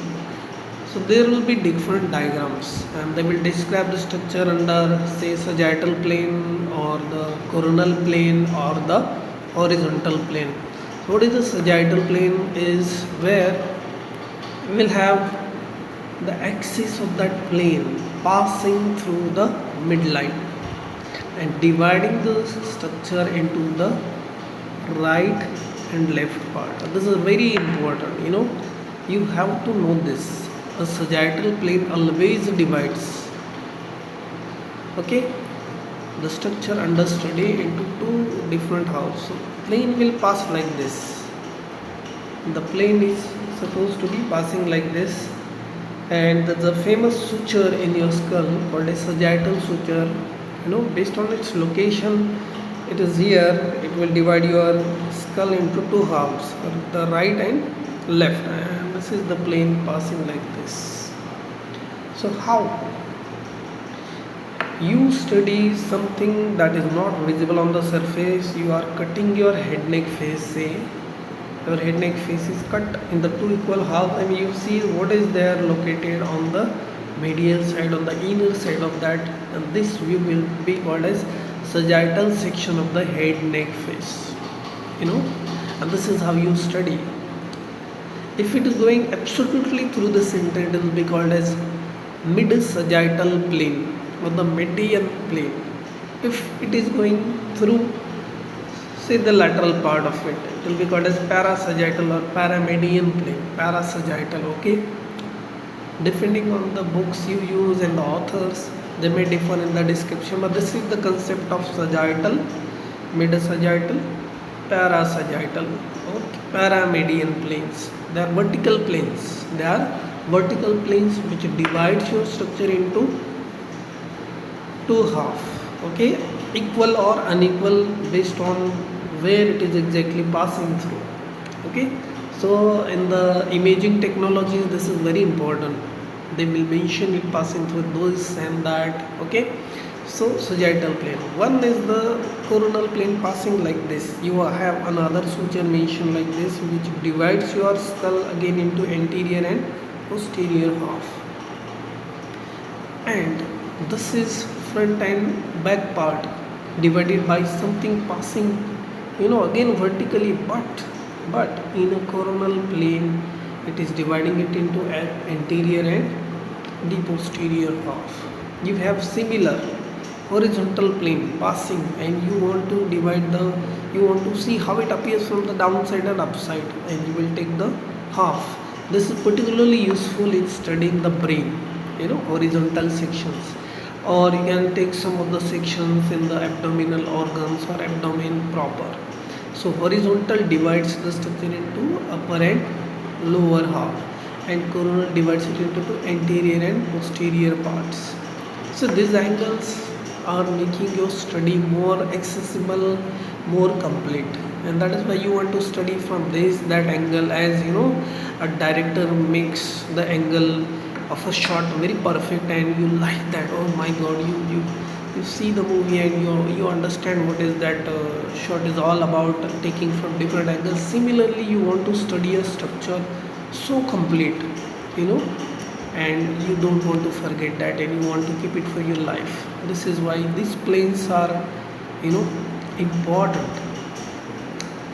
So there will be different diagrams and they will describe the structure under say sagittal plane or the coronal plane or the horizontal plane. So what is the sagittal plane is where we will have the axis of that plane passing through the midline and dividing the structure into the right and left part. This is very important, you have to know this. The sagittal plane always divides, okay, the structure under study into two different halves. So plane will pass like this. The plane is supposed to be passing like this, and the famous suture in your skull called a sagittal suture, based on its location, it is here. It will divide your skull into two halves, the right and left, and this is the plane passing like this. So how you study something that is not visible on the surface? You are cutting your head neck face, say your head neck face is cut in the two equal halves, and you see what is there located on the medial side, on the inner side of that, and this view will be called as sagittal section of the head neck face, and this is how you study. If it is going absolutely through the center, it will be called as mid sagittal plane or the median plane. If it is going through say the lateral part of it, it will be called as parasagittal or paramedian plane. Parasagittal, okay. Depending on the books you use and the authors, they may differ in the description, but this is the concept of sagittal, mid sagittal, parasagittal, okay. Paramedian planes. They are vertical planes. They are vertical planes which divides your structure into two half, okay, equal or unequal based on where it is exactly passing through, okay. So in the imaging technologies, this is very important. They will mention it passing through those and that, okay. So sagittal plane, one is the coronal plane passing like this. You have another suture mentioned like this which divides your skull again into anterior and posterior half, and this is front and back part divided by something passing, again vertically, but in a coronal plane it is dividing it into anterior and the posterior half. You have similar horizontal plane passing, and you want to see how it appears from the downside and upside, and you will take the half. This is particularly useful in studying the brain, horizontal sections, or you can take some of the sections in the abdominal organs or abdomen proper. So horizontal divides the structure into upper and lower half, and coronal divides it into two anterior and posterior parts. So these angles are making your study more accessible, more complete, and that is why you want to study from that angle, as a director makes the angle of a shot very perfect, and you like that. Oh my god, you see the movie and you understand what is that shot is all about, taking from different angles. Similarly, you want to study a structure so complete, and you don't want to forget that, and you want to keep it for your life. This is why these planes are important.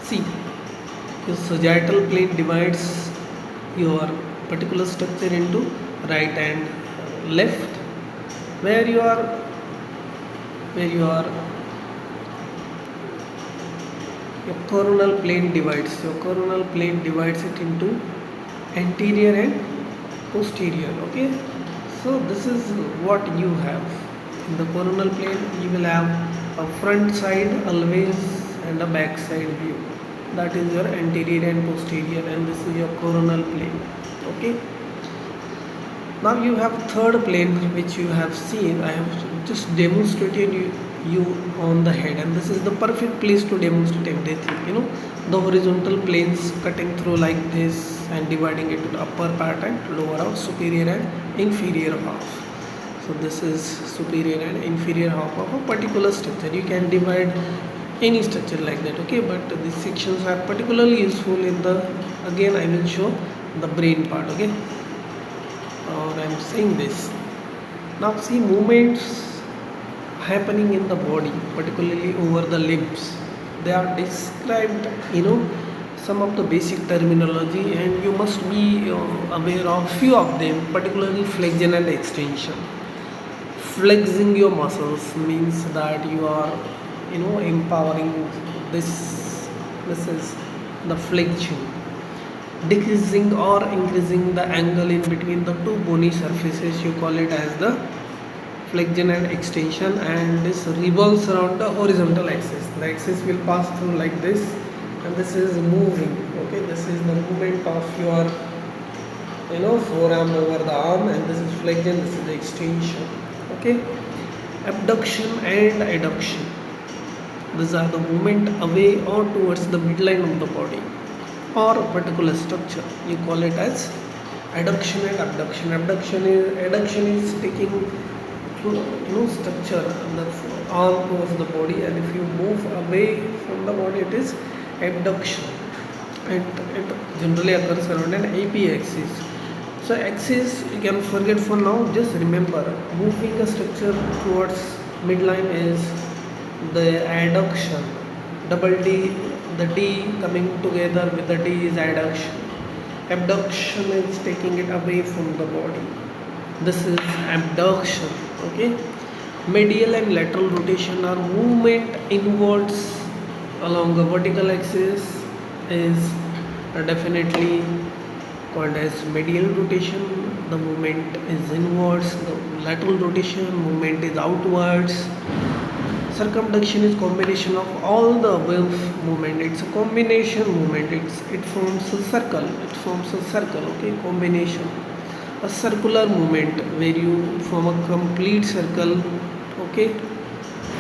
See, the sagittal plane divides your particular structure into right and left, where you are Your coronal plane divides it into anterior and posterior. Okay, so this is what you have in the coronal plane. You will have a front side always and a back side view. That is your anterior and posterior, and this is your coronal plane. Okay, now you have third plane which you have seen. I have just demonstrated you on the head, and this is the perfect place to demonstrate everything. The horizontal planes cutting through like this and dividing it into upper part and lower half, superior and inferior half. So this is superior and inferior half of a particular structure. You can divide any structure like that. Okay, but these sections are particularly useful in the, again I will show the brain part. Okay, or I'm saying this. Now see movements happening in the body, particularly over the limbs. They are described, some of the basic terminology, and you must be aware of few of them, particularly flexion and extension. Flexing your muscles means that you are, empowering this. This is the flexion. Decreasing or increasing the angle in between the two bony surfaces, you call it as the flexion and extension, and this revolves around the horizontal axis. The axis will pass through like this, and this is moving. Okay, this is the movement of your forearm over the arm, and this is flexion, this is the extension. Okay, abduction and adduction, these are the movement away or towards the midline of the body or a particular structure. You call it as adduction and abduction. Adduction is taking structure the arm towards the body, and if you move away from the body, it is abduction, and it generally occurs around an AP axis. So axis you can forget for now. Just remember, moving a structure towards midline is the adduction. Double D, the D coming together with the D is adduction. Abduction is taking it away from the body. This is abduction. Okay, medial and lateral rotation are movement inwards along the vertical axis, is definitely called as medial rotation. The movement is inwards. The lateral rotation movement is outwards. Circumduction is combination of all the above movement. It's a combination movement. It forms a circle. Okay, combination, a circular movement where you form a complete circle. Okay,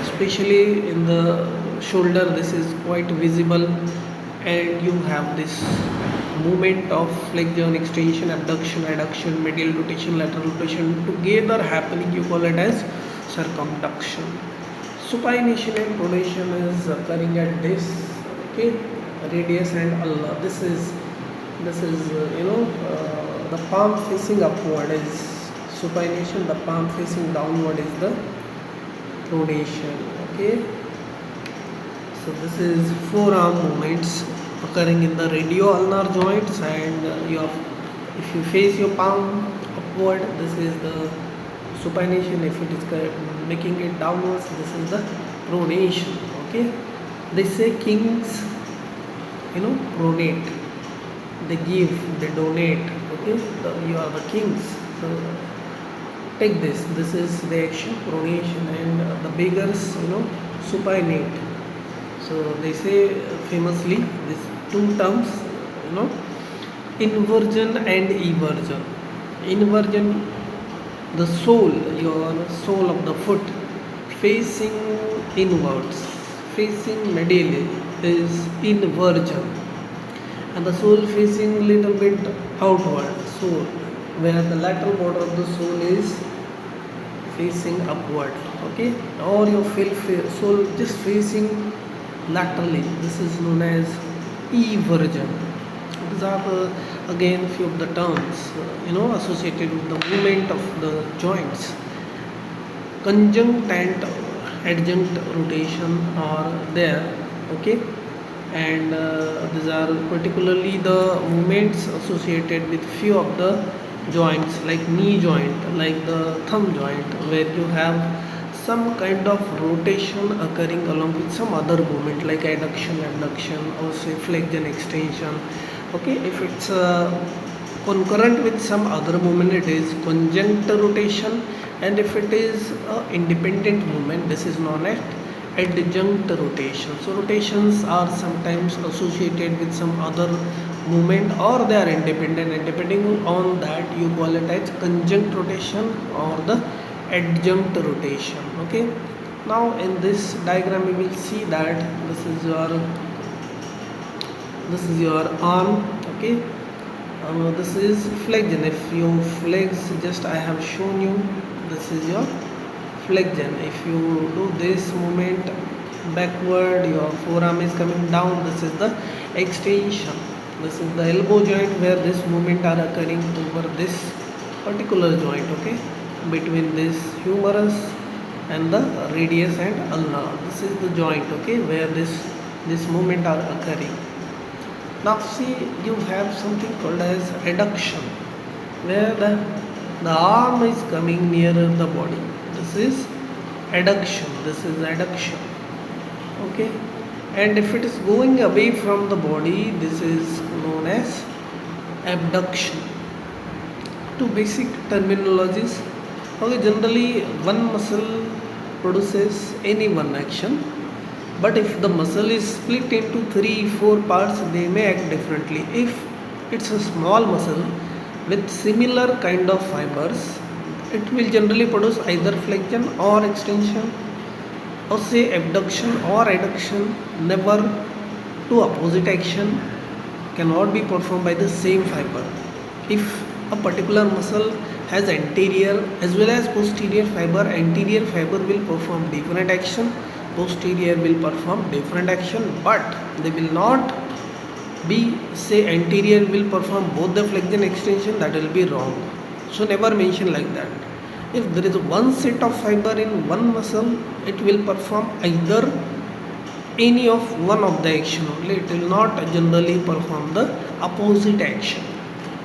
especially in the shoulder, this is quite visible, and you have this movement of flexion, extension, abduction, adduction, medial rotation, lateral rotation together happening. You call it as circumduction. Supination and pronation is occurring at this. Okay, radius and ulna. This is the palm facing upward is supination. The palm facing downward is the pronation. Okay, so this is forearm movements occurring in the radio-ulnar joints, and if you face your palm upward, this is the supination. If it is making it downwards, this is the pronation. Okay, they say kings pronate, they give, they donate. Okay, you are the kings, so take this. This is the action, pronation, and the beggars supinate. So they say famously these two terms, inversion and eversion. Inversion, the sole, your sole of the foot facing inwards, facing medially, is inversion, and the sole facing little bit outward, sole, where the lateral border of the sole is facing upward. Okay, or your sole just facing laterally, this is known as eversion. These are again few of the terms associated with the movement of the joints. Conjunct and adjunct rotation are there. Okay, and these are particularly the movements associated with few of the joints, like knee joint, like the thumb joint, where you have some kind of rotation occurring along with some other movement like adduction, abduction, or say flexion, extension. Okay, if it's concurrent with some other movement, it is conjunct rotation, and if it is independent movement, this is known as adjunct rotation. So rotations are sometimes associated with some other movement, or they are independent, and depending on that you call it as conjunct rotation or the adjunct rotation. Okay, now in this diagram you will see that this is your arm. Okay, this is flexion. If you flex, just I have shown you, this is your flexion. If you do this movement backward, your forearm is coming down, this is the extension. This is the elbow joint where this movement are occurring over this particular joint. Okay, between this humerus and the radius and ulna, this is the joint. Okay, where this movement are occurring. Now see, you have something called as adduction, where the arm is coming nearer the body. This is adduction. This is adduction. Okay, and if it is going away from the body, this is known as abduction. Two basic terminologies. Okay, generally one muscle produces any one action, but if the muscle is split into 3-4 parts, they may act differently. If it's a small muscle with similar kind of fibers, it will generally produce either flexion or extension, or say abduction or adduction. Never two opposite action cannot be performed by the same fiber. If a particular muscle has anterior as well as posterior fiber, anterior fiber will perform different action, posterior will perform different action, but they will not be, say anterior will perform both the flexion extension, that will be wrong. So never mention like that. If there is one set of fiber in one muscle, it will perform either any of one of the action only, it will not generally perform the opposite action.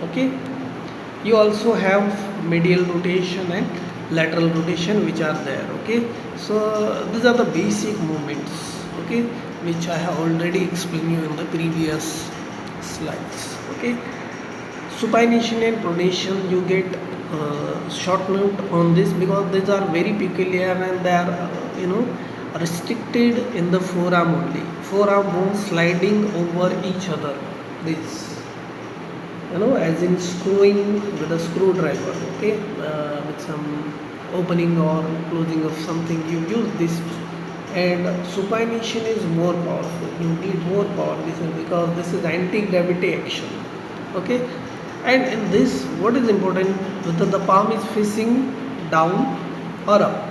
Okay, you also have medial rotation and lateral rotation which are there. Okay, so these are the basic movements, okay, which I have already explained you in the previous slides. Okay, supination and pronation, you get short note on this because these are very peculiar and they are restricted in the forearm only. Forearm bones sliding over each other, this as in screwing with a screwdriver. Okay, with some opening or closing of something, you use this. And supination is more powerful, you need more power, because this is anti-gravity action. Okay, and in this, what is important, whether the palm is facing down or up.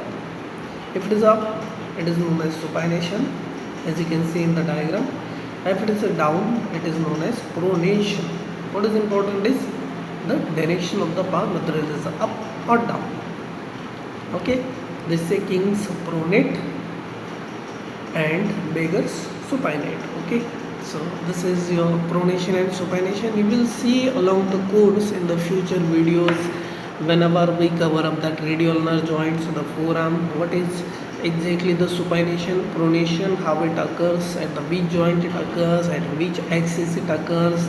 If it is up, it is known as supination, as you can see in the diagram. If it is down, it is known as pronation. What is important is the direction of the palm, whether it is up or down. Okay, they say kings pronate and beggars supinate. Okay, so this is your pronation and supination. You will see along the course in the future videos whenever we cover up that radial nerve joints, the forearm, what is exactly the supination, pronation, how it occurs, at the which joint it occurs, at which axis it occurs,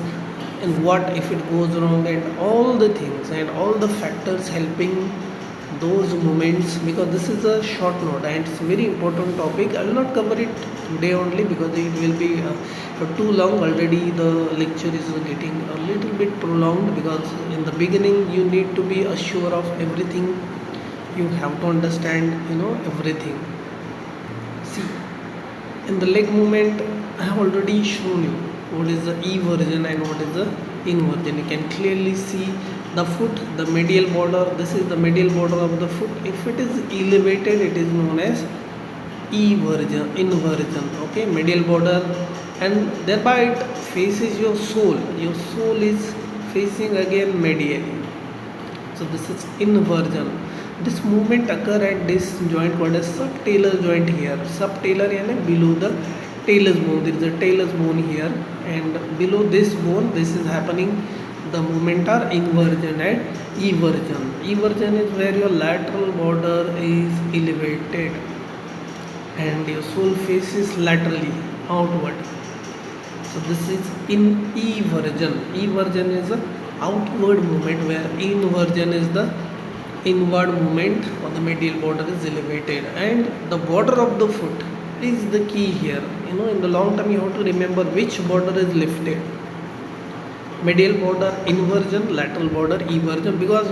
and what if it goes wrong, and all the things and all the factors helping those movements, because this is a short note and it's a very important topic. I will not cover it today only because it will be too long. Already the lecture is getting a little bit prolonged, because in the beginning you need to be assured of everything, you have to understand everything. See, in the leg movement I have already shown you what is the eversion and what is the inversion. You can clearly see the foot, the medial border, this is the medial border of the foot. If it is elevated, it is known as inversion. Okay, medial border, and thereby it faces your sole. Your sole is facing again medially. So this is inversion. This movement occur at this joint called as subtalar joint here. Subtalar यानी below the talus bone. There is a talus bone here, and below this bone, this is happening. The movement are inversion and eversion. Eversion is where your lateral border is elevated and your sole faces laterally outward. So this is in eversion. Eversion is the outward movement, where inversion is the inward movement of the medial border is elevated, and the border of the foot is the key here. In the long term you have to remember which border is lifted. Medial border inversion, lateral border eversion, because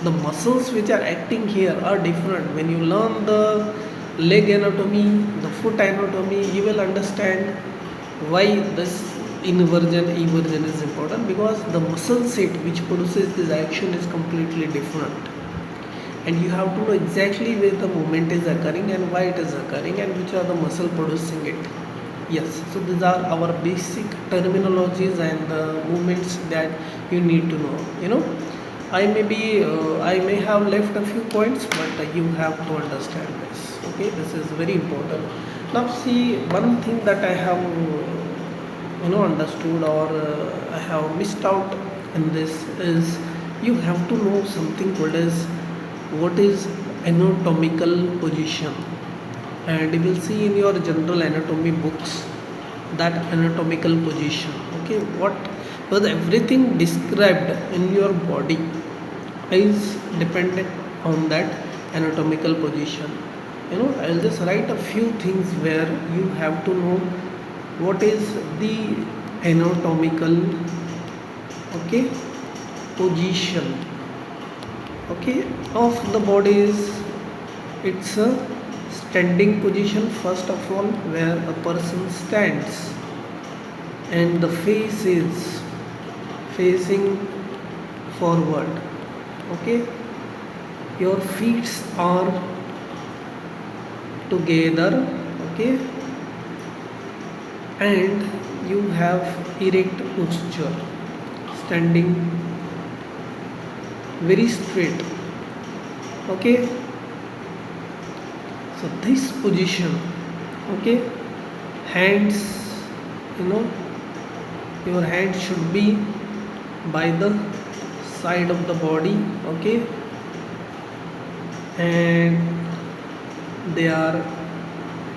the muscles which are acting here are different. When you learn the leg anatomy, the foot anatomy, you will understand why this inversion eversion is important, because the muscle set which produces this action is completely different, and you have to know exactly where the movement is occurring and why it is occurring and which are the muscle producing it. Yes, so these are our basic terminologies and the movements that you need to know. I may have left a few points, but you have to understand this. Okay, this is very important. Now see, one thing that I have understood, or I have missed out in this, is you have to know something called as what is anatomical position. And you will see in your general anatomy books that anatomical position. Okay, what was everything described in your body is dependent on that anatomical position. I will just write a few things where you have to know what is the anatomical, okay, position, okay, of the body. It's a standing position first of all, where a person stands and the face is facing forward. Okay, your feet are together. Okay, and you have erect posture, standing very straight. Okay, so this position, okay, hands, your hands should be by the side of the body. Okay, and they are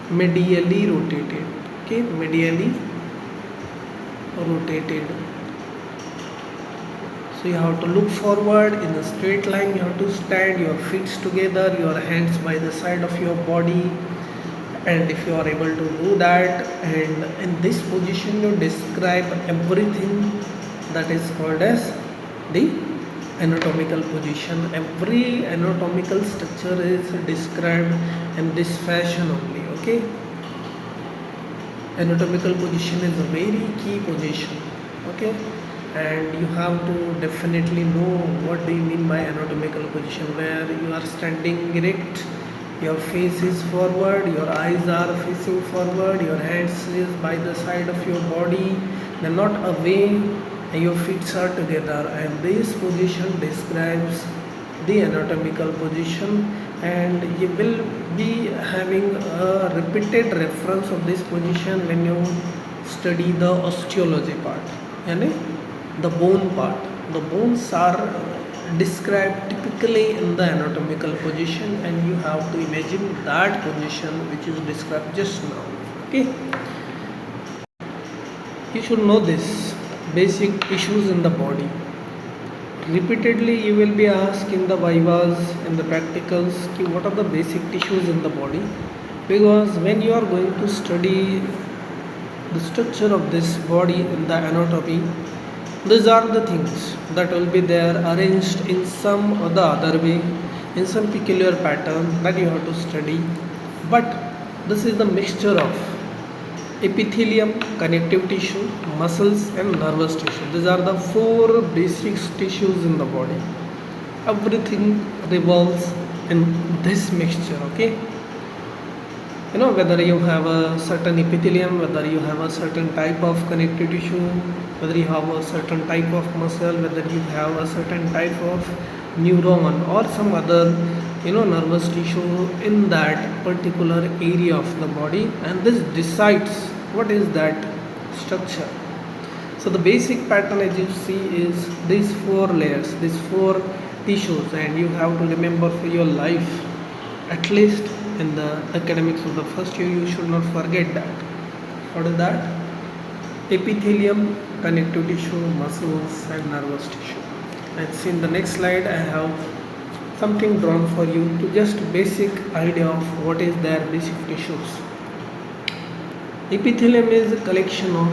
medially rotated. Okay, medially rotated. So you have to look forward in a straight line. You have to stand, your feet together, your hands by the side of your body. And if you are able to do that, and in this position you describe everything that is called as the anatomical position. Every anatomical structure is described in this fashion only. Okay, anatomical position is a very key position. Okay, and you have to definitely know what do you mean by anatomical position, where you are standing erect, your face is forward, your eyes are facing forward, your hands is by the side of your body, they're not away, and your feet are together. And this position describes the anatomical position, and you will be having a repeated reference of this position when you study the osteology part, and the bone part. The bones are described typically in the anatomical position, and you have to imagine that position which is described just now. Okay, you should know this basic issues in the body. Repeatedly you will be asked in the vivas, in the practicals, what are the basic tissues in the body, because when you are going to study the structure of this body in the anatomy, these are the things that will be there arranged in some or the other way, in some peculiar pattern that you have to study. But this is the mixture of epithelium, connective tissue, muscles and nervous tissue. These are the four basic tissues in the body. Everything revolves in this mixture. Okay, whether you have a certain epithelium, whether you have a certain type of connective tissue, whether you have a certain type of muscle, whether you have a certain type of neuron or some other nervous tissue in that particular area of the body, and this decides what is that structure. So the basic pattern as you see is these four layers, these four tissues, and you have to remember for your life, at least in the academics of the first year, you should not forget that. What is that? Epithelium, connective tissue, muscles, and nervous tissue. And see in the next slide, I have something drawn for you to just basic idea of what is their basic tissues. Epithelium is a collection of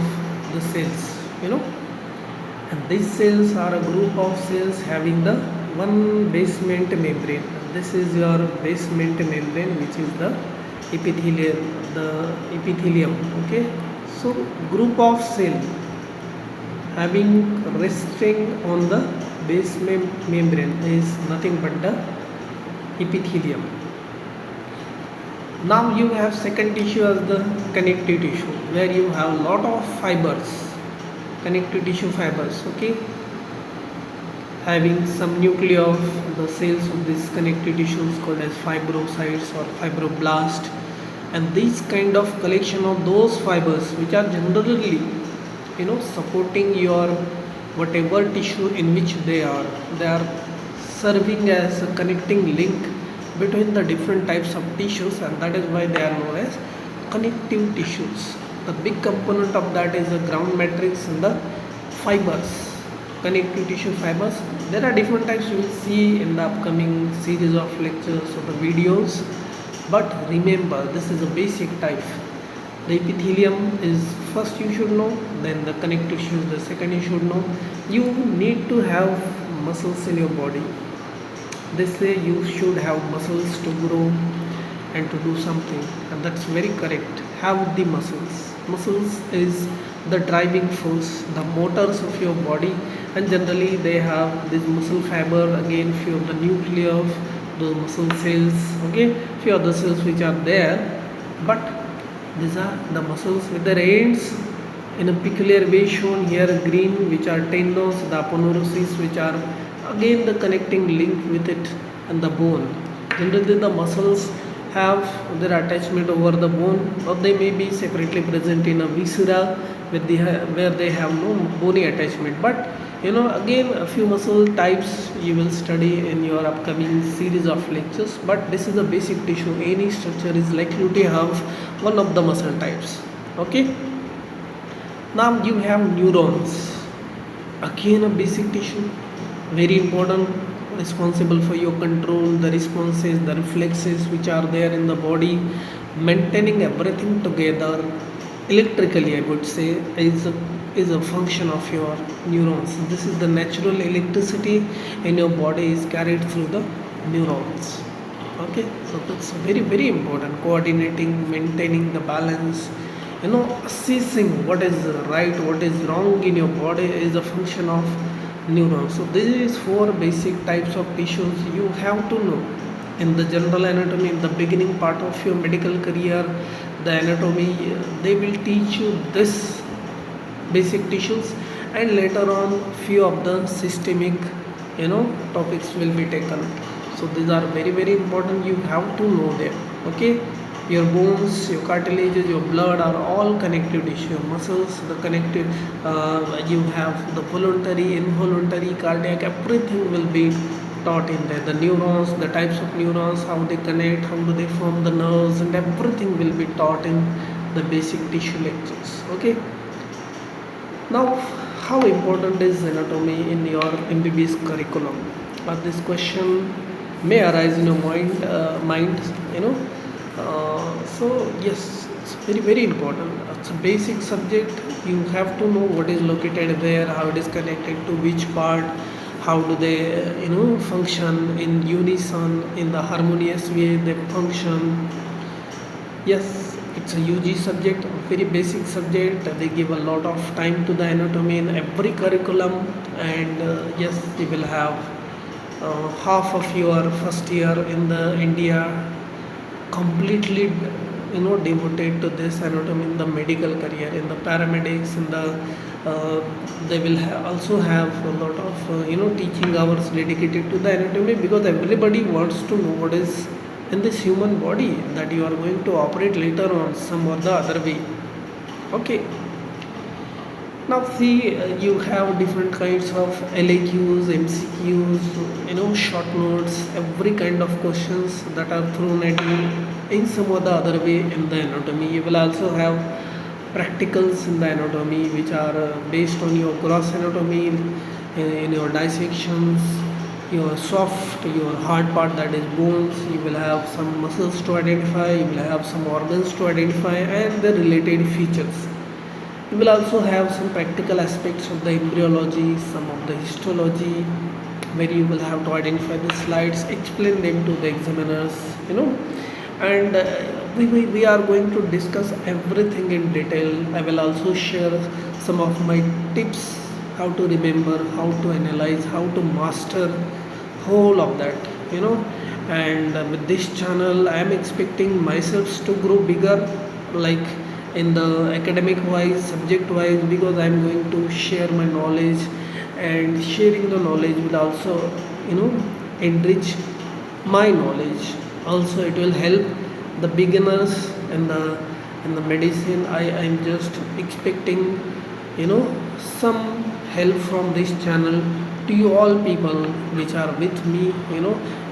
the cells, and these cells are a group of cells having the one basement membrane. This is your basement membrane, which is the epithelium. Okay, so group of cell having resting on the basement membrane is nothing but the epithelium. Now you have second tissue as the connective tissue, where you have lot of fibers, connective tissue fibers, okay, having some nuclei of the cells of this connective tissues called as fibrocytes or fibroblast, and this kind of collection of those fibers which are generally supporting your whatever tissue in which they are serving as a connecting link between the different types of tissues, and that is why they are known as connective tissues. The big component of that is the ground matrix and the fibers, connective tissue fibers. There are different types you will see in the upcoming series of lectures or the videos, but remember this is a basic type. The epithelium is first you should know, then the connective tissue is the second you should know. You need to have muscles in your body. They say you should have muscles to grow and to do something, and that's very correct. Have the muscles. Muscles is the driving force, the motors of your body, and generally they have this muscle fiber, again few of the nuclei of those muscle cells, okay, few other cells which are there, but these are the muscles with their ends in a peculiar way shown here green, which are tendons, the aponeurosis, which are again the connecting link with it, and the bone. Generally the muscles have their attachment over the bone, or they may be separately present in a viscera where they have no bony attachment. But again a few muscle types you will study in your upcoming series of lectures, but this is a basic tissue. Any structure is likely to have one of the muscle types. Okay, now you have neurons, again a basic tissue, very important, responsible for your control, the responses, the reflexes which are there in the body, maintaining everything together electrically, I would say, is a function of your neurons. This is the natural electricity in your body is carried through the neurons. Okay, so that's very, very important. Coordinating, maintaining the balance, assessing what is right, what is wrong in your body is a function of neurons. So these four basic types of tissues you have to know. In the general anatomy, in the beginning part of your medical career, the anatomy, they will teach you this basic tissues, and later on few of the systemic topics will be taken. So these are very, very important, you have to know them. Okay, your bones, your cartilages, your blood are all connective tissue. Your muscles, the connective, you have the voluntary, involuntary, cardiac, everything will be taught in there. The neurons, the types of neurons, how they connect, how do they form the nerves, and everything will be taught in the basic tissue lectures. Okay, now how important is anatomy in your MBBS curriculum? But this question may arise in your mind. So yes, it's very, very important. It's a basic subject. You have to know what is located there, how it is connected to which part, how do they function in unison, in the harmonious way they function. Yes, it's a UG subject, a very basic subject. They give a lot of time to the anatomy in every curriculum, and yes, you will have half of your first year in the India completely devoted to this anatomy in the medical career. In the paramedics, in the they will also have a lot of teaching hours dedicated to the anatomy, because everybody wants to know what is in this human body that you are going to operate later on some or the other way. Okay, Now see, you have different kinds of LAQs, MCQs, short notes, every kind of questions that are thrown at you in some or the other way in the anatomy. You will also have practicals in the anatomy which are based on your gross anatomy, in your dissections, your soft, your hard part, that is bones. You will have some muscles to identify, you will have some organs to identify, and the related features. You will also have some practical aspects of the embryology, some of the histology, where you will have to identify the slides, explain them to the examiners, and we are going to discuss everything in detail. I will also share some of my tips, how to remember, how to analyze, how to master whole of that, and with this channel I am expecting myself to grow bigger, like in the academic wise, subject wise, because I am going to share my knowledge, and sharing the knowledge will also enrich my knowledge. Also it will help the beginners in the medicine. I am just expecting some help from this channel to you all people which are with me,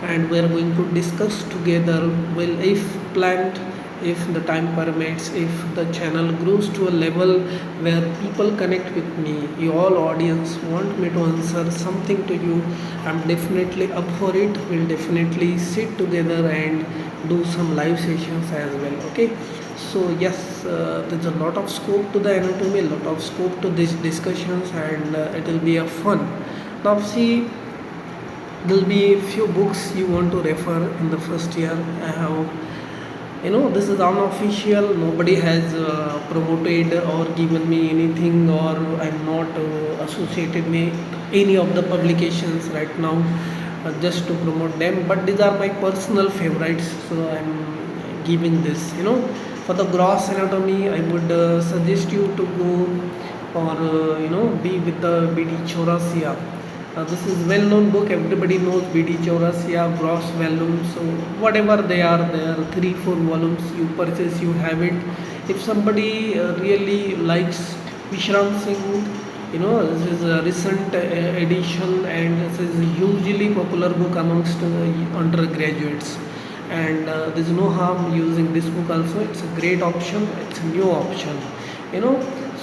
and we are going to discuss together. Well, if planned, if the time permits, if the channel grows to a level where people connect with me, you all audience want me to answer something to you, I'm definitely up for it. We'll definitely sit together and do some live sessions as well. Okay, so yes, there's a lot of scope to the anatomy, a lot of scope to these discussions, and it will be a fun. Now see, there'll be a few books you want to refer in the first year. I have, this is unofficial, nobody has promoted or given me anything, or I'm not associated with any of the publications right now, just to promote them, but these are my personal favorites, so I'm giving this. For the gross anatomy, I would suggest you to go, or be with the BD Chaurasia. This is well-known book. Everybody knows BD Chaurasia, gross volumes. So whatever they are 3-4 volumes you purchase, you have it. If somebody really likes Vishram Singh, this is a recent edition, and this is a hugely popular book amongst undergraduates. And there's no harm using this book also. It's a great option. It's a new option.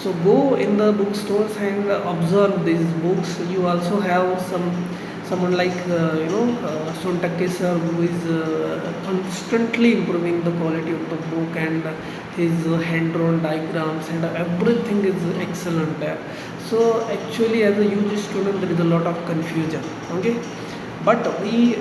So go in the bookstores and observe these books. You also have someone like Sontake sir, who is constantly improving the quality of the book, and his hand-drawn diagrams and everything is excellent there. So actually, as a UG student, there is a lot of confusion. Okay, but we,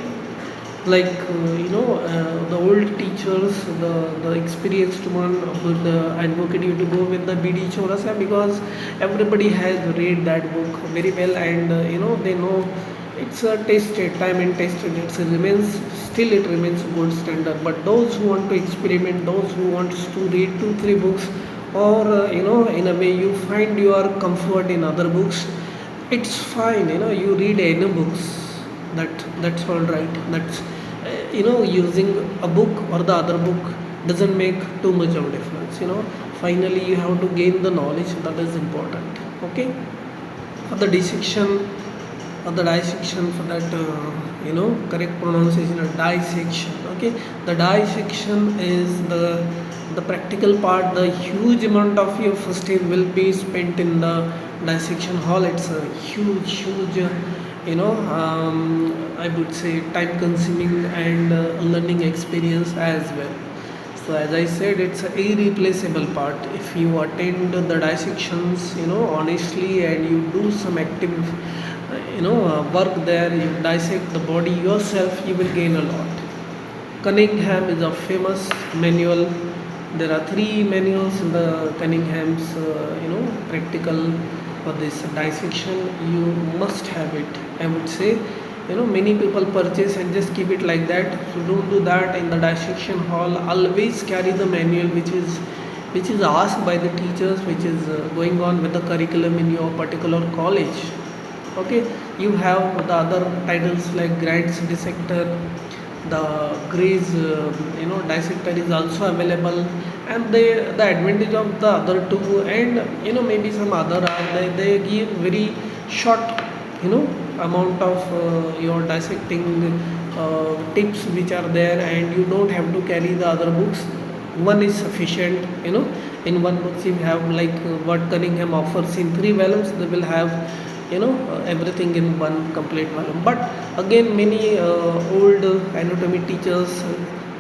like the old teachers, the experienced one would advocate you to go with the BD Chaurasia, because everybody has read that book very well, and they know it's a tested, time and tested. It remains gold standard. But those who want to experiment, those who want to read 2-3 books, or in a way you find your comfort in other books, it's fine. You read any books, that's all right. That's using a book or the other book doesn't make too much of a difference. Finally you have to gain the knowledge, that is important. Okay, for the dissection, for that correct pronunciation of dissection. Okay, the dissection is the practical part. The huge amount of your first year will be spent in the dissection hall. It's a huge I would say time consuming and learning experience as well. So as I said, it's an irreplaceable part. If you attend the dissections honestly, and you do some active work there, you dissect the body yourself, you will gain a lot. Cunningham is a famous manual. There are 3 manuals in the Cunningham's practical for this dissection. You must have it, I would say. Many people purchase and just keep it like that, so don't do that. In the dissection hall, always carry the manual which is asked by the teachers, which is going on with the curriculum in your particular college. Okay, you have the other titles like Grant's dissector, the Gray's dissector is also available, And the advantage of the other two, and maybe some other are, they give very short amount of your dissecting tips which are there, and you don't have to carry the other books. One is sufficient. In one book you have like what Cunningham offers in three volumes, they will have everything in one complete volume. But again, many old anatomy teachers,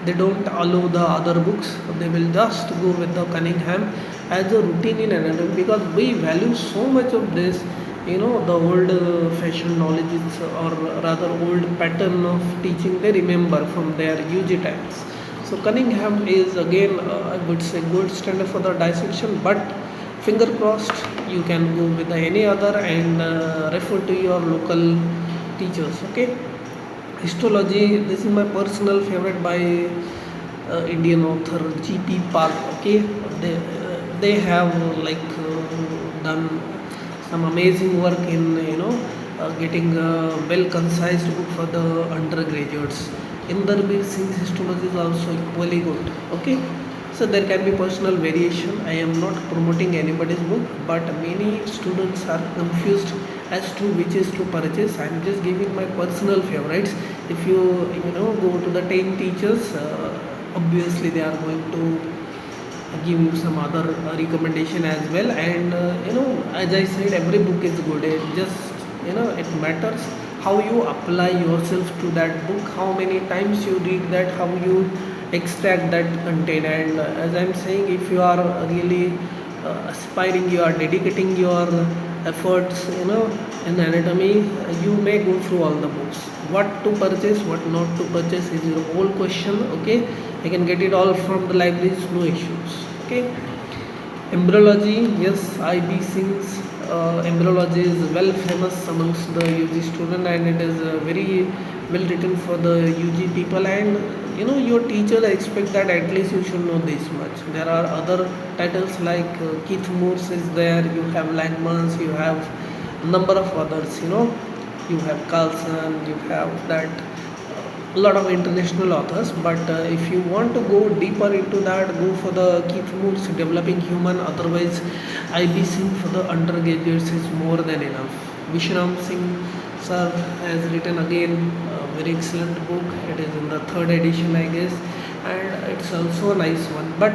they don't allow the other books. They will just go with the Cunningham as a routine in anatomy, because we value so much of this, the old fashioned knowledge or rather old pattern of teaching they remember from their UG times. So Cunningham is again, I would say, gold standard for the dissection. But finger crossed, you can go with any other and refer to your local teachers. Okay. Histology, this is my personal favorite by Indian author G.P. Park. Okay, they have like done some amazing work in getting a well concise book for the undergraduates. Inderbir Singh's histology is also equally good. Okay, so there can be personal variation. I am not promoting anybody's book, but many students are confused as to which is to purchase. I am just giving my personal favorites. If you go to the 10 teachers, obviously they are going to give you some other recommendation as well. And as I said, every book is good. It just it matters how you apply yourself to that book, how many times you read that, how you extract that content. And as I'm saying, if you are really aspiring, you are dedicating your efforts in anatomy, you may go through all the books. What to purchase, what not to purchase is your whole question. Okay, I can get it all from the libraries, no issues. Okay. Embryology, yes, IB Singh's embryology is well famous amongst the UG student, and it is very well written for the UG people. And your teacher expect that at least you should know this much. There are other titles like Keith Moores is there, you have Langmans, you have number of others. You have Carlson, you have that a lot of international authors. But if you want to go deeper into that, go for the Keith Moore's Developing Human. Otherwise, IB Singh for the undergraduates is more than enough. Vishram Singh sir has written again a very excellent book. It is in the third edition, I guess, and it's also a nice one. But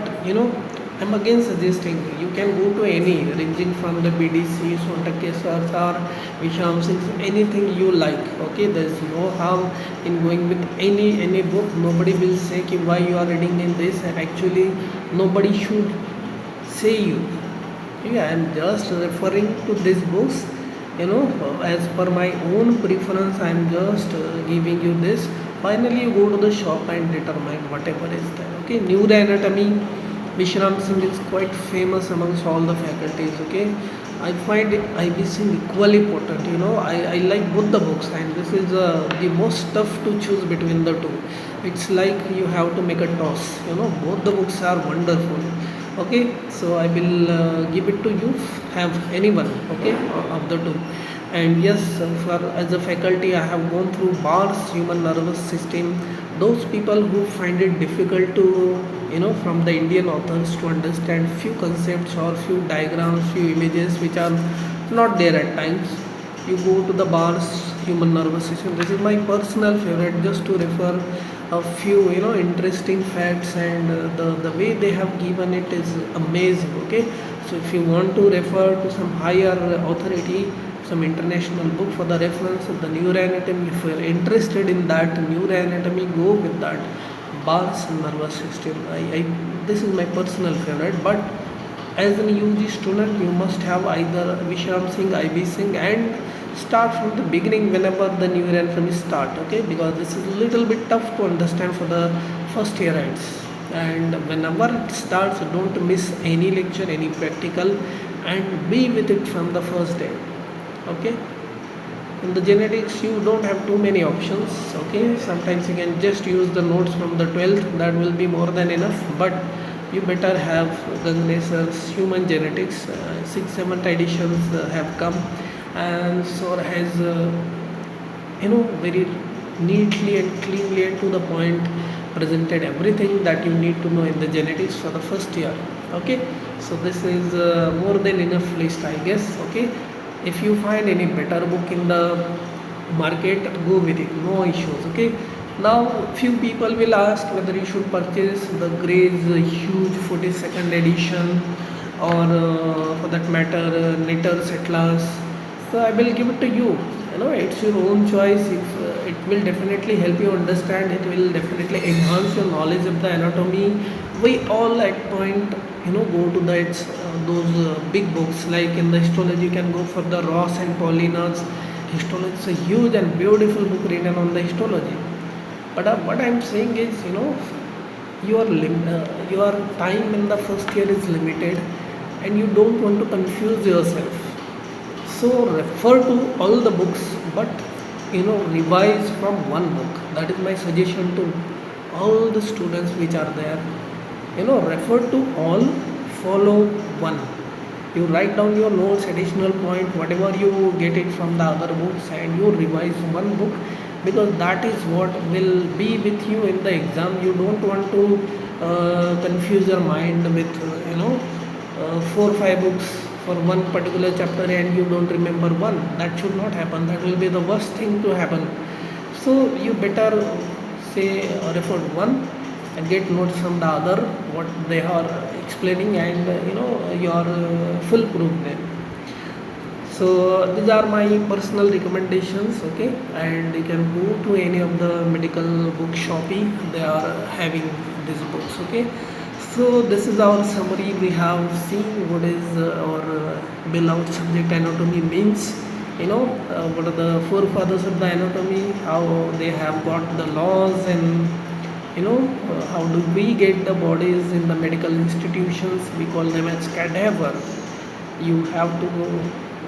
I'm again suggesting you can go to any, ranging from the BDC, Sontake sirs or Visham Singh, anything you like. Okay, there's no harm in going with any book. Nobody will say ki why you are reading in this, and actually nobody should say you. Yeah, I'm just referring to these books. As per my own preference, I'm just giving you this. Finally, you go to the shop and determine whatever is there. Okay, neuroanatomy. Vishram Singh is quite famous amongst all the faculties. Okay, I find IB Singh equally potent. I like both the books, and this is the most tough to choose between the two. It's like you have to make a toss. Both the books are wonderful. Okay, so I will give it to you. Have anyone, okay, of the two. And yes, for as a faculty, I have gone through bars, human nervous system. Those people who find it difficult to from the Indian authors to understand few concepts or few diagrams, few images which are not there at times, you go to the bars, human nervous system. This is my personal favorite, just to refer a few interesting facts. And the way they have given it is amazing. Okay, so if you want to refer to some higher authority, some international book for the reference of the neuroanatomy, if you are interested in that neuroanatomy, go with that bars and nervous system. This is my personal favorite. But as an UG student, you must have either Vishram Singh, IB Singh, and start from the beginning whenever the neuroanatomy start. Okay, because this is a little bit tough to understand for the first yearites. And whenever it starts, don't miss any lecture, any practical, and be with it from the first day. Okay, in the genetics you don't have too many options. Okay, sometimes you can just use the notes from the 12th, that will be more than enough. But you better have Gangnesser's human genetics. 6th, 7th editions have come, and so has very neatly and cleanly and to the point presented everything that you need to know in the genetics for the first year. Okay, so this is more than enough list, I guess. Okay, if you find any better book in the market, go with it, no issues. Okay, now few people will ask whether you should purchase the Gray's huge 42nd edition, or for that matter Netter's Atlas. So I will give it to you. You know, it's your own choice. If it will definitely help you understand, it will definitely enhance your knowledge of the anatomy. We all at point, you know, go to that those big books. Like in the histology, you can go for the Ross and Paulina's histology. It's a huge and beautiful book written on the histology. But what I'm saying is, you know, your time in the first year is limited, and you don't want to confuse yourself. So refer to all the books, but you know, revise from one book. That is my suggestion to all the students which are there. You know, refer to all, follow one. You write down your notes, additional point, whatever you get it from the other books, and you revise one book, because that is what will be with you in the exam. You don't want to confuse your mind with four or five books for one particular chapter and you don't remember one. That should not happen. That will be the worst thing to happen. So you better say refer to one and get notes from the other what they are explaining, and you are foolproof then. So these are my personal recommendations. Okay, and you can go to any of the medical book shoppy, they are having these books. Okay, so this is our summary. We have seen what is our beloved subject anatomy means. What are the forefathers of the anatomy, how they have got the laws, and how do we get the bodies in the medical institutions. We call them as cadaver. You have to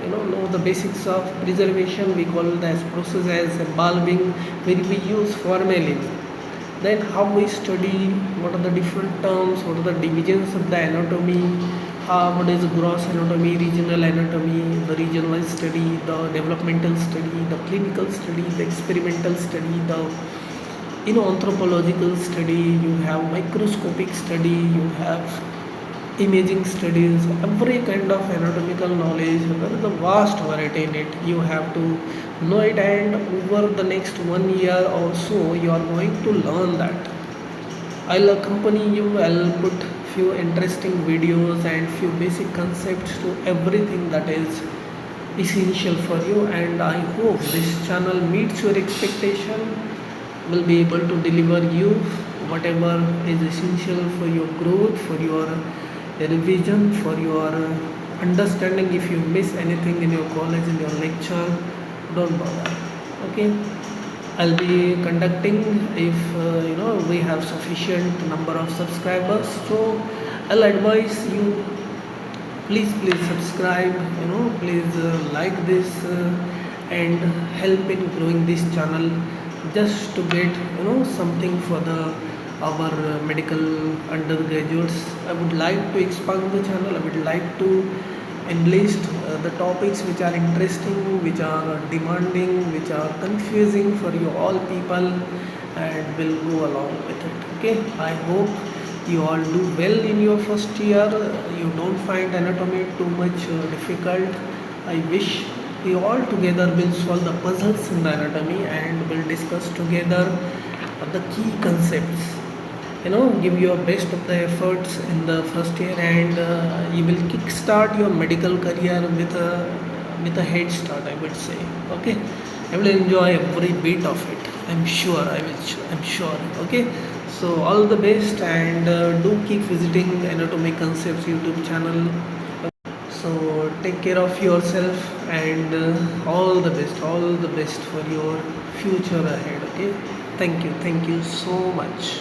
know the basics of preservation. We call that process as embalming, where we use formalin. Then how we study, what are the different terms, what are the divisions of the anatomy, what is gross anatomy, regional anatomy, the regionalized study, the developmental study, the clinical study, the experimental study, the anthropological study, you have microscopic study, you have imaging studies, every kind of anatomical knowledge. There is a vast variety in it. You have to know it, and over the next 1 year or so, you are going to learn that. I'll accompany you. I'll put few interesting videos and few basic concepts to everything that is essential for you, and I hope this channel meets your expectation, will be able to deliver you whatever is essential for your growth, for your revision, for your understanding. If you miss anything in your college, in your lecture, don't bother. Okay, I'll be conducting if we have sufficient number of subscribers. So I'll advise you, please subscribe, please like this, and help in growing this channel, just to get something for the our medical undergraduates. I would like to expand the channel. I would like to enlist the topics which are interesting, which are demanding, which are confusing for you all people, and will go along with it. Okay, I hope you all do well in your first year. You don't find anatomy too much difficult. I wish we all together will solve the puzzles in the anatomy, and will discuss together the key concepts. Give your best of the efforts in the first year, and you will kickstart your medical career with a head start, I would say. Okay, I will enjoy every bit of it. I'm sure I will. I'm sure. Okay, so all the best, and do keep visiting Anatomy Concepts YouTube channel. So take care of yourself, and all the best. All the best for your future ahead. Okay, thank you so much.